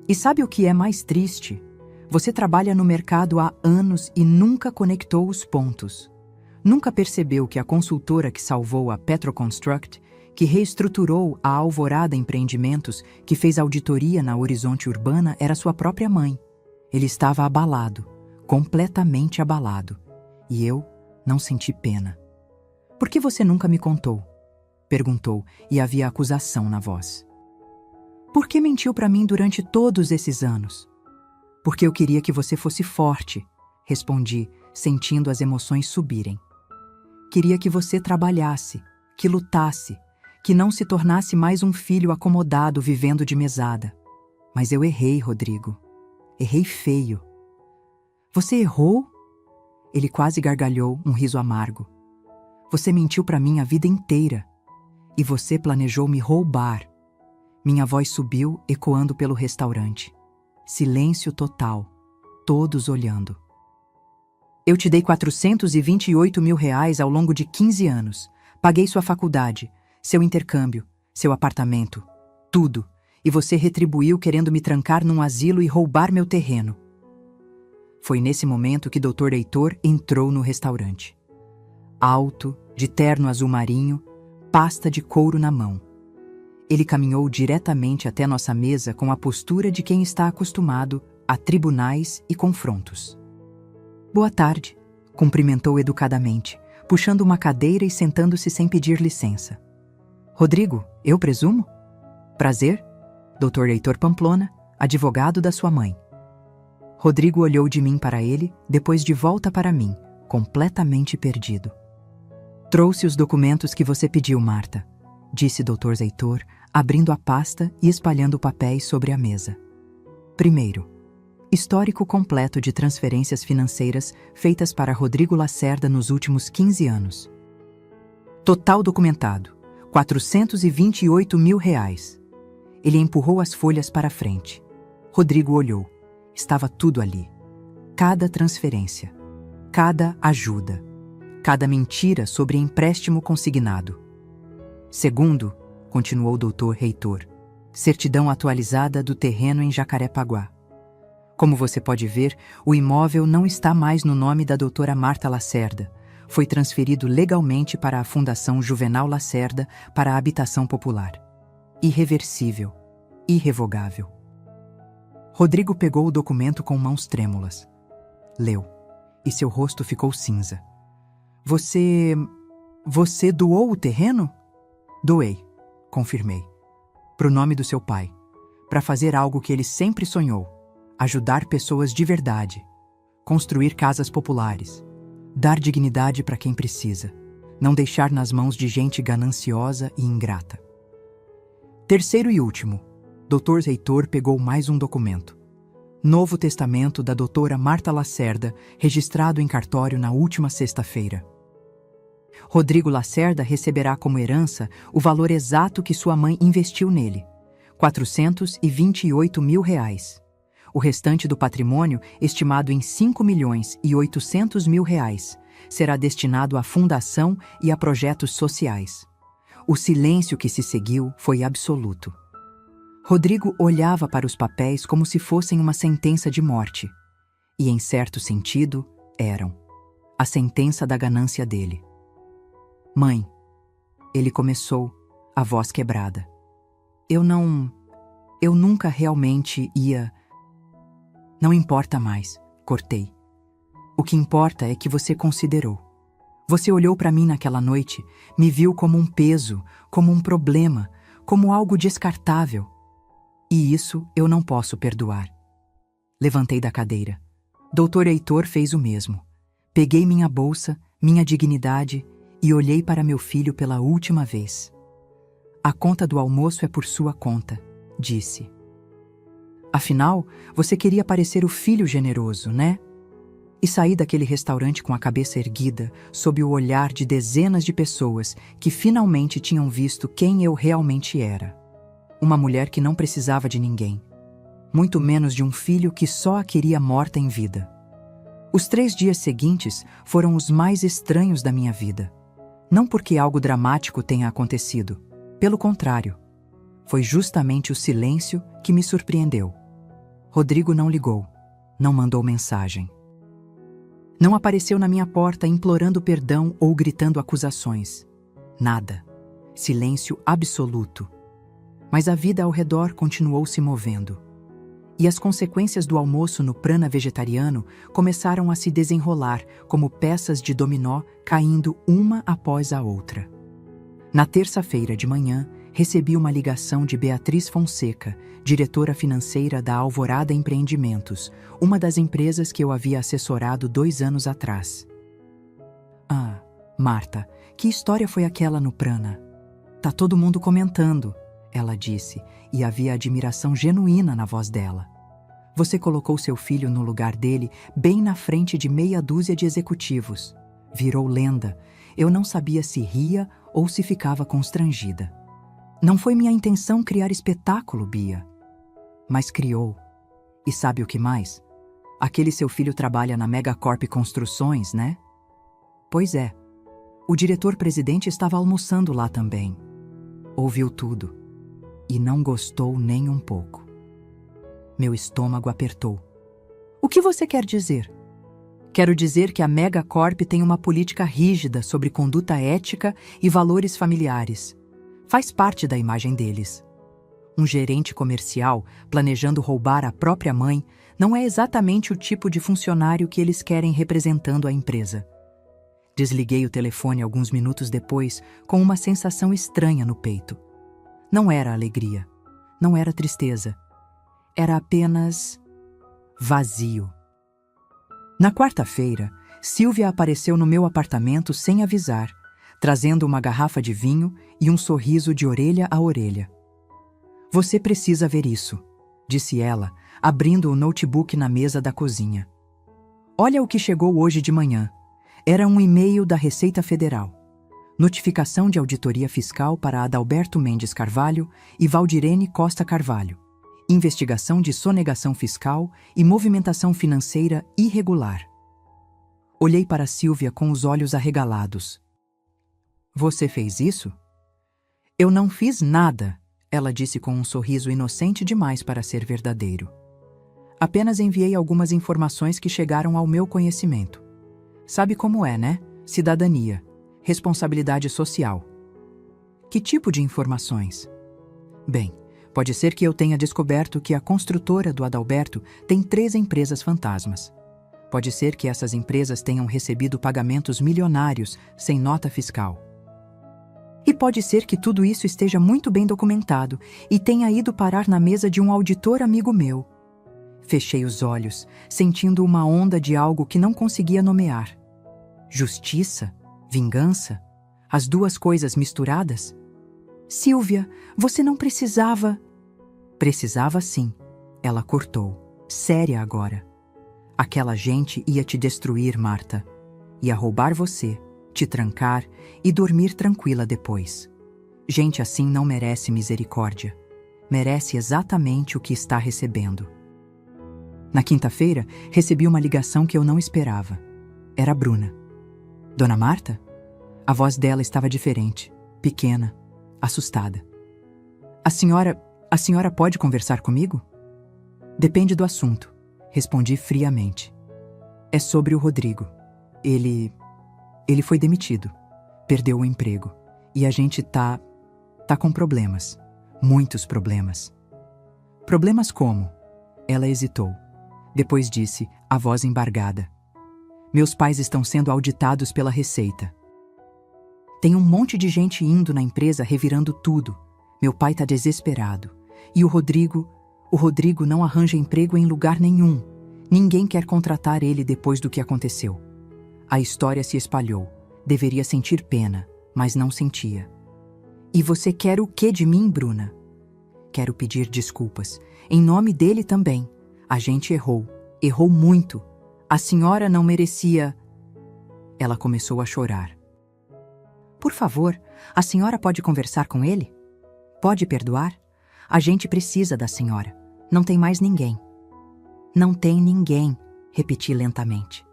E sabe o que é mais triste? Você trabalha no mercado há anos e nunca conectou os pontos. Nunca percebeu que a consultora que salvou a Petroconstruct, que reestruturou a Alvorada Empreendimentos, que fez auditoria na Horizonte Urbana, era sua própria mãe. Ele estava abalado, completamente abalado. E eu não senti pena. Por que você nunca me contou? Perguntou, e havia acusação na voz. Por que mentiu para mim durante todos esses anos? Porque eu queria que você fosse forte, respondi, sentindo as emoções subirem. Queria que você trabalhasse, que lutasse, que não se tornasse mais um filho acomodado vivendo de mesada. Mas eu errei, Rodrigo. Errei feio. Você errou? Ele quase gargalhou, um riso amargo. Você mentiu para mim a vida inteira. E você planejou me roubar. Minha voz subiu, ecoando pelo restaurante. Silêncio total. Todos olhando. Eu te dei R$ 428 mil ao longo de 15 anos. Paguei sua faculdade, seu intercâmbio, seu apartamento. Tudo. E você retribuiu querendo me trancar num asilo e roubar meu terreno. Foi nesse momento que Dr. Heitor entrou no restaurante. Alto, de terno azul marinho, pasta de couro na mão. Ele caminhou diretamente até nossa mesa com a postura de quem está acostumado a tribunais e confrontos. Boa tarde, cumprimentou educadamente, puxando uma cadeira e sentando-se sem pedir licença. Rodrigo, eu presumo? Prazer, Dr. Heitor Pamplona, advogado da sua mãe. Rodrigo olhou de mim para ele, depois de volta para mim, completamente perdido. Trouxe os documentos que você pediu, Marta, disse Dr. Heitor, abrindo a pasta e espalhando papéis sobre a mesa. Primeiro, histórico completo de transferências financeiras feitas para Rodrigo Lacerda nos últimos 15 anos. Total documentado, R$ 428 mil. Ele empurrou as folhas para frente. Rodrigo olhou. Estava tudo ali. Cada transferência, cada ajuda, cada mentira sobre empréstimo consignado. Segundo, continuou o Dr. Heitor, certidão atualizada do terreno em Jacarepaguá. Como você pode ver, o imóvel não está mais no nome da doutora Marta Lacerda. Foi transferido legalmente para a Fundação Juvenal Lacerda para a habitação popular. Irreversível, irrevogável. Rodrigo pegou o documento com mãos trêmulas. Leu, e seu rosto ficou cinza. Você doou o terreno? Doei, confirmei. Pro nome do seu pai. Para fazer algo que ele sempre sonhou. Ajudar pessoas de verdade. Construir casas populares. Dar dignidade para quem precisa. Não deixar nas mãos de gente gananciosa e ingrata. Terceiro e último. Dr. Heitor pegou mais um documento. Novo Testamento da doutora Marta Lacerda, registrado em cartório na última sexta-feira. Rodrigo Lacerda receberá como herança o valor exato que sua mãe investiu nele, R$ 428 mil. O restante do patrimônio, estimado em R$ 5.800.000, será destinado à fundação e a projetos sociais. O silêncio que se seguiu foi absoluto. Rodrigo olhava para os papéis como se fossem uma sentença de morte. E, em certo sentido, eram. A sentença da ganância dele. Mãe, ele começou, a voz quebrada. Eu nunca realmente ia... Não importa mais, cortei. O que importa é que você considerou. Você olhou para mim naquela noite, me viu como um peso, como um problema, como algo descartável. E isso eu não posso perdoar. Levantei da cadeira. Doutor Heitor fez o mesmo. Peguei minha bolsa, minha dignidade e olhei para meu filho pela última vez. A conta do almoço é por sua conta, disse. Afinal, você queria parecer o filho generoso, né? E saí daquele restaurante com a cabeça erguida, sob o olhar de dezenas de pessoas que finalmente tinham visto quem eu realmente era. Uma mulher que não precisava de ninguém, muito menos de um filho que só a queria morta em vida. Os 3 dias seguintes foram os mais estranhos da minha vida. Não porque algo dramático tenha acontecido. Pelo contrário, foi justamente o silêncio que me surpreendeu. Rodrigo não ligou, não mandou mensagem. Não apareceu na minha porta implorando perdão ou gritando acusações. Nada. Silêncio absoluto. Mas a vida ao redor continuou se movendo. E as consequências do almoço no prana vegetariano começaram a se desenrolar como peças de dominó caindo uma após a outra. Na terça-feira de manhã, recebi uma ligação de Beatriz Fonseca, diretora financeira da Alvorada Empreendimentos, uma das empresas que eu havia assessorado 2 anos atrás. Ah, Marta, que história foi aquela no prana? Tá todo mundo comentando, ela disse, e havia admiração genuína na voz dela. Você colocou seu filho no lugar dele, bem na frente de meia dúzia de executivos. Virou lenda. Eu não sabia se ria ou se ficava constrangida. Não foi minha intenção criar espetáculo, Bia. Mas criou. E sabe o que mais? Aquele seu filho trabalha na Megacorp Construções, né? Pois é. O diretor-presidente estava almoçando lá também. Ouviu tudo. E não gostou nem um pouco. Meu estômago apertou. O que você quer dizer? Quero dizer que a Megacorp tem uma política rígida sobre conduta ética e valores familiares. Faz parte da imagem deles. Um gerente comercial planejando roubar a própria mãe não é exatamente o tipo de funcionário que eles querem representando a empresa. Desliguei o telefone alguns minutos depois com uma sensação estranha no peito. Não era alegria, não era tristeza. Era apenas vazio. Na quarta-feira, Silvia apareceu no meu apartamento sem avisar, trazendo uma garrafa de vinho e um sorriso de orelha a orelha. Você precisa ver isso, disse ela, abrindo o notebook na mesa da cozinha. Olha o que chegou hoje de manhã. Era um e-mail da Receita Federal. Notificação de auditoria fiscal para Adalberto Mendes Carvalho e Valdirene Costa Carvalho. Investigação de sonegação fiscal e movimentação financeira irregular. Olhei para Silvia com os olhos arregalados. Você fez isso? Eu não fiz nada, ela disse com um sorriso inocente demais para ser verdadeiro. Apenas enviei algumas informações que chegaram ao meu conhecimento. Sabe como é, né? Cidadania, responsabilidade social. Que tipo de informações? Bem, pode ser que eu tenha descoberto que a construtora do Adalberto tem 3 empresas fantasmas. Pode ser que essas empresas tenham recebido pagamentos milionários sem nota fiscal. E pode ser que tudo isso esteja muito bem documentado e tenha ido parar na mesa de um auditor amigo meu. Fechei os olhos, sentindo uma onda de algo que não conseguia nomear. Justiça? Vingança? As duas coisas misturadas? Silvia, você não precisava... Precisava sim, ela cortou, séria agora. Aquela gente ia te destruir, Marta. Ia roubar você, te trancar e dormir tranquila depois. Gente assim não merece misericórdia. Merece exatamente o que está recebendo. Na quinta-feira, recebi uma ligação que eu não esperava. Era a Bruna. Dona Marta? A voz dela estava diferente, pequena, assustada. A senhora pode conversar comigo? Depende do assunto, respondi friamente. É sobre o Rodrigo. Ele foi demitido, perdeu o emprego, e a gente tá com problemas, muitos problemas. Problemas como? Ela hesitou. Depois disse, a voz embargada. Meus pais estão sendo auditados pela Receita. Tem um monte de gente indo na empresa revirando tudo. Meu pai tá desesperado. E o Rodrigo não arranja emprego em lugar nenhum. Ninguém quer contratar ele depois do que aconteceu. A história se espalhou. Deveria sentir pena, mas não sentia. E você quer o que de mim, Bruna? Quero pedir desculpas. Em nome dele também. A gente errou. Errou muito. A senhora não merecia... Ela começou a chorar. Por favor, a senhora pode conversar com ele? Pode perdoar? A gente precisa da senhora. Não tem mais ninguém. Não tem ninguém, repeti lentamente.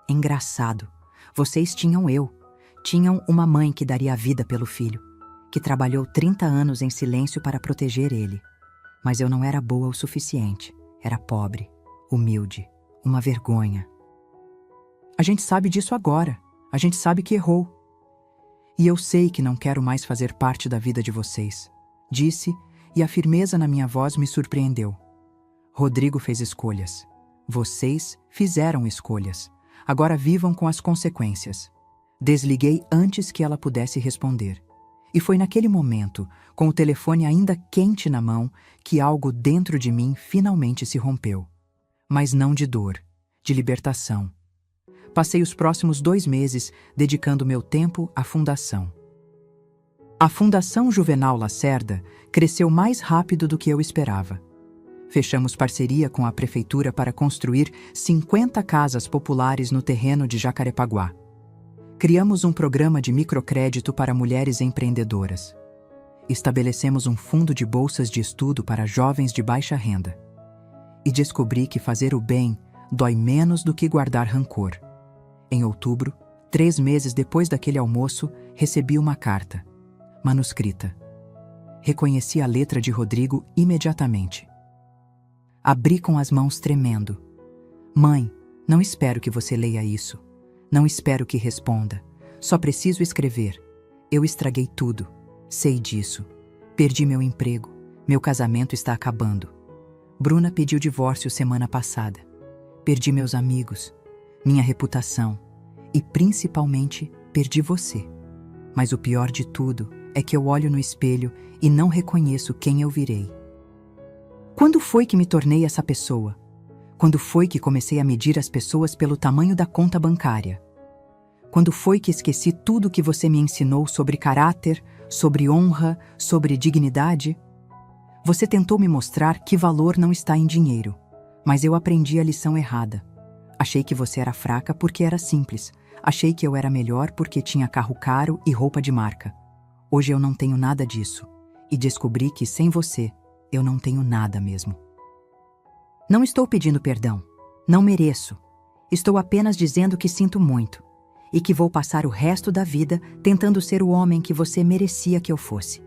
Engraçado. Vocês tinham eu. Tinham uma mãe que daria a vida pelo filho, que trabalhou 30 anos em silêncio para proteger ele. Mas eu não era boa o suficiente. Era pobre, humilde, uma vergonha. A gente sabe disso agora. A gente sabe que errou. E eu sei que não quero mais fazer parte da vida de vocês, disse, e a firmeza na minha voz me surpreendeu. Rodrigo fez escolhas. Vocês fizeram escolhas. Agora vivam com as consequências. Desliguei antes que ela pudesse responder. E foi naquele momento, com o telefone ainda quente na mão, que algo dentro de mim finalmente se rompeu. Mas não de dor, de libertação. Passei os próximos 2 meses dedicando meu tempo à fundação. A Fundação Juvenal Lacerda cresceu mais rápido do que eu esperava. Fechamos parceria com a prefeitura para construir 50 casas populares no terreno de Jacarepaguá. Criamos um programa de microcrédito para mulheres empreendedoras. Estabelecemos um fundo de bolsas de estudo para jovens de baixa renda. E descobri que fazer o bem dói menos do que guardar rancor. Em outubro, 3 meses depois daquele almoço, recebi uma carta, manuscrita. Reconheci a letra de Rodrigo imediatamente. Abri com as mãos tremendo. Mãe, não espero que você leia isso. Não espero que responda. Só preciso escrever. Eu estraguei tudo. Sei disso. Perdi meu emprego. Meu casamento está acabando. Bruna pediu divórcio semana passada. Perdi meus amigos, minha reputação e, principalmente, perdi você. Mas o pior de tudo é que eu olho no espelho e não reconheço quem eu virei. Quando foi que me tornei essa pessoa? Quando foi que comecei a medir as pessoas pelo tamanho da conta bancária? Quando foi que esqueci tudo que você me ensinou sobre caráter, sobre honra, sobre dignidade? Você tentou me mostrar que valor não está em dinheiro, mas eu aprendi a lição errada. Achei que você era fraca porque era simples. Achei que eu era melhor porque tinha carro caro e roupa de marca. Hoje eu não tenho nada disso. E descobri que sem você, eu não tenho nada mesmo. Não estou pedindo perdão. Não mereço. Estou apenas dizendo que sinto muito. E que vou passar o resto da vida tentando ser o homem que você merecia que eu fosse.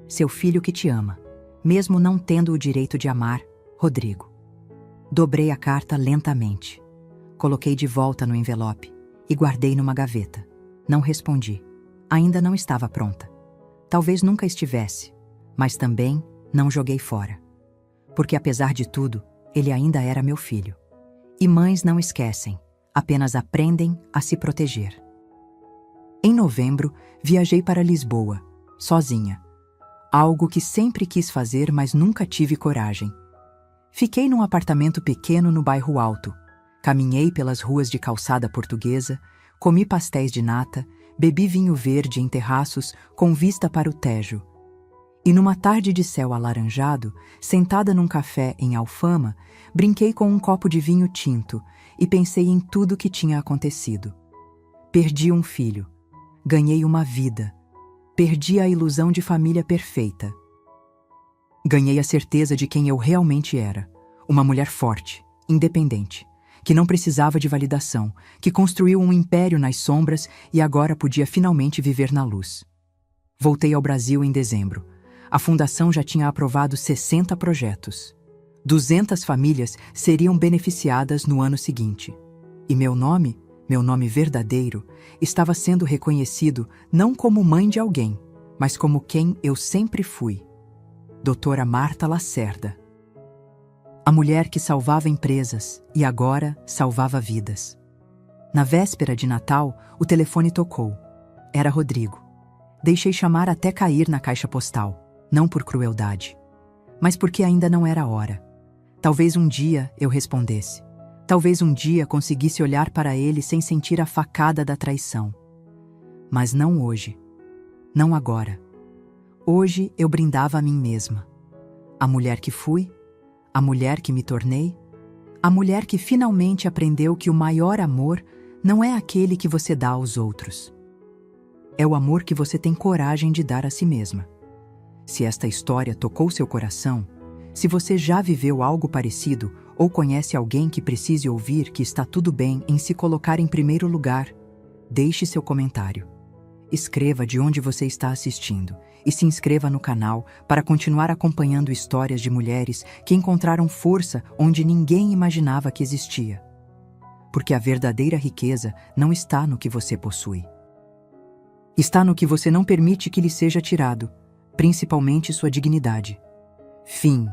Seu filho que te ama, mesmo não tendo o direito de amar, Rodrigo. Dobrei a carta lentamente. Coloquei de volta no envelope e guardei numa gaveta. Não respondi. Ainda não estava pronta. Talvez nunca estivesse, mas também não joguei fora. Porque apesar de tudo, ele ainda era meu filho. E mães não esquecem, apenas aprendem a se proteger. Em novembro, viajei para Lisboa, sozinha. Algo que sempre quis fazer, mas nunca tive coragem. Fiquei num apartamento pequeno no bairro Alto. Caminhei pelas ruas de calçada portuguesa, comi pastéis de nata, bebi vinho verde em terraços com vista para o Tejo. E numa tarde de céu alaranjado, sentada num café em Alfama, brinquei com um copo de vinho tinto e pensei em tudo que tinha acontecido. Perdi um filho. Ganhei uma vida. Perdi a ilusão de família perfeita. Ganhei a certeza de quem eu realmente era. Uma mulher forte, independente, que não precisava de validação, que construiu um império nas sombras e agora podia finalmente viver na luz. Voltei ao Brasil em dezembro. A fundação já tinha aprovado 60 projetos. 200 famílias seriam beneficiadas no ano seguinte. E meu nome verdadeiro, estava sendo reconhecido não como mãe de alguém, mas como quem eu sempre fui. Doutora Marta Lacerda. A mulher que salvava empresas e agora salvava vidas. Na véspera de Natal, o telefone tocou. Era Rodrigo. Deixei chamar até cair na caixa postal, não por crueldade, mas porque ainda não era a hora. Talvez um dia eu respondesse. Talvez um dia conseguisse olhar para ele sem sentir a facada da traição. Mas não hoje. Não agora. Hoje eu brindava a mim mesma. A mulher que fui, a mulher que me tornei, a mulher que finalmente aprendeu que o maior amor não é aquele que você dá aos outros. É o amor que você tem coragem de dar a si mesma. Se esta história tocou seu coração, se você já viveu algo parecido ou conhece alguém que precise ouvir que está tudo bem em se colocar em primeiro lugar, deixe seu comentário. Escreva de onde você está assistindo e se inscreva no canal para continuar acompanhando histórias de mulheres que encontraram força onde ninguém imaginava que existia. Porque a verdadeira riqueza não está no que você possui. Está no que você não permite que lhe seja tirado, principalmente sua dignidade. Fim.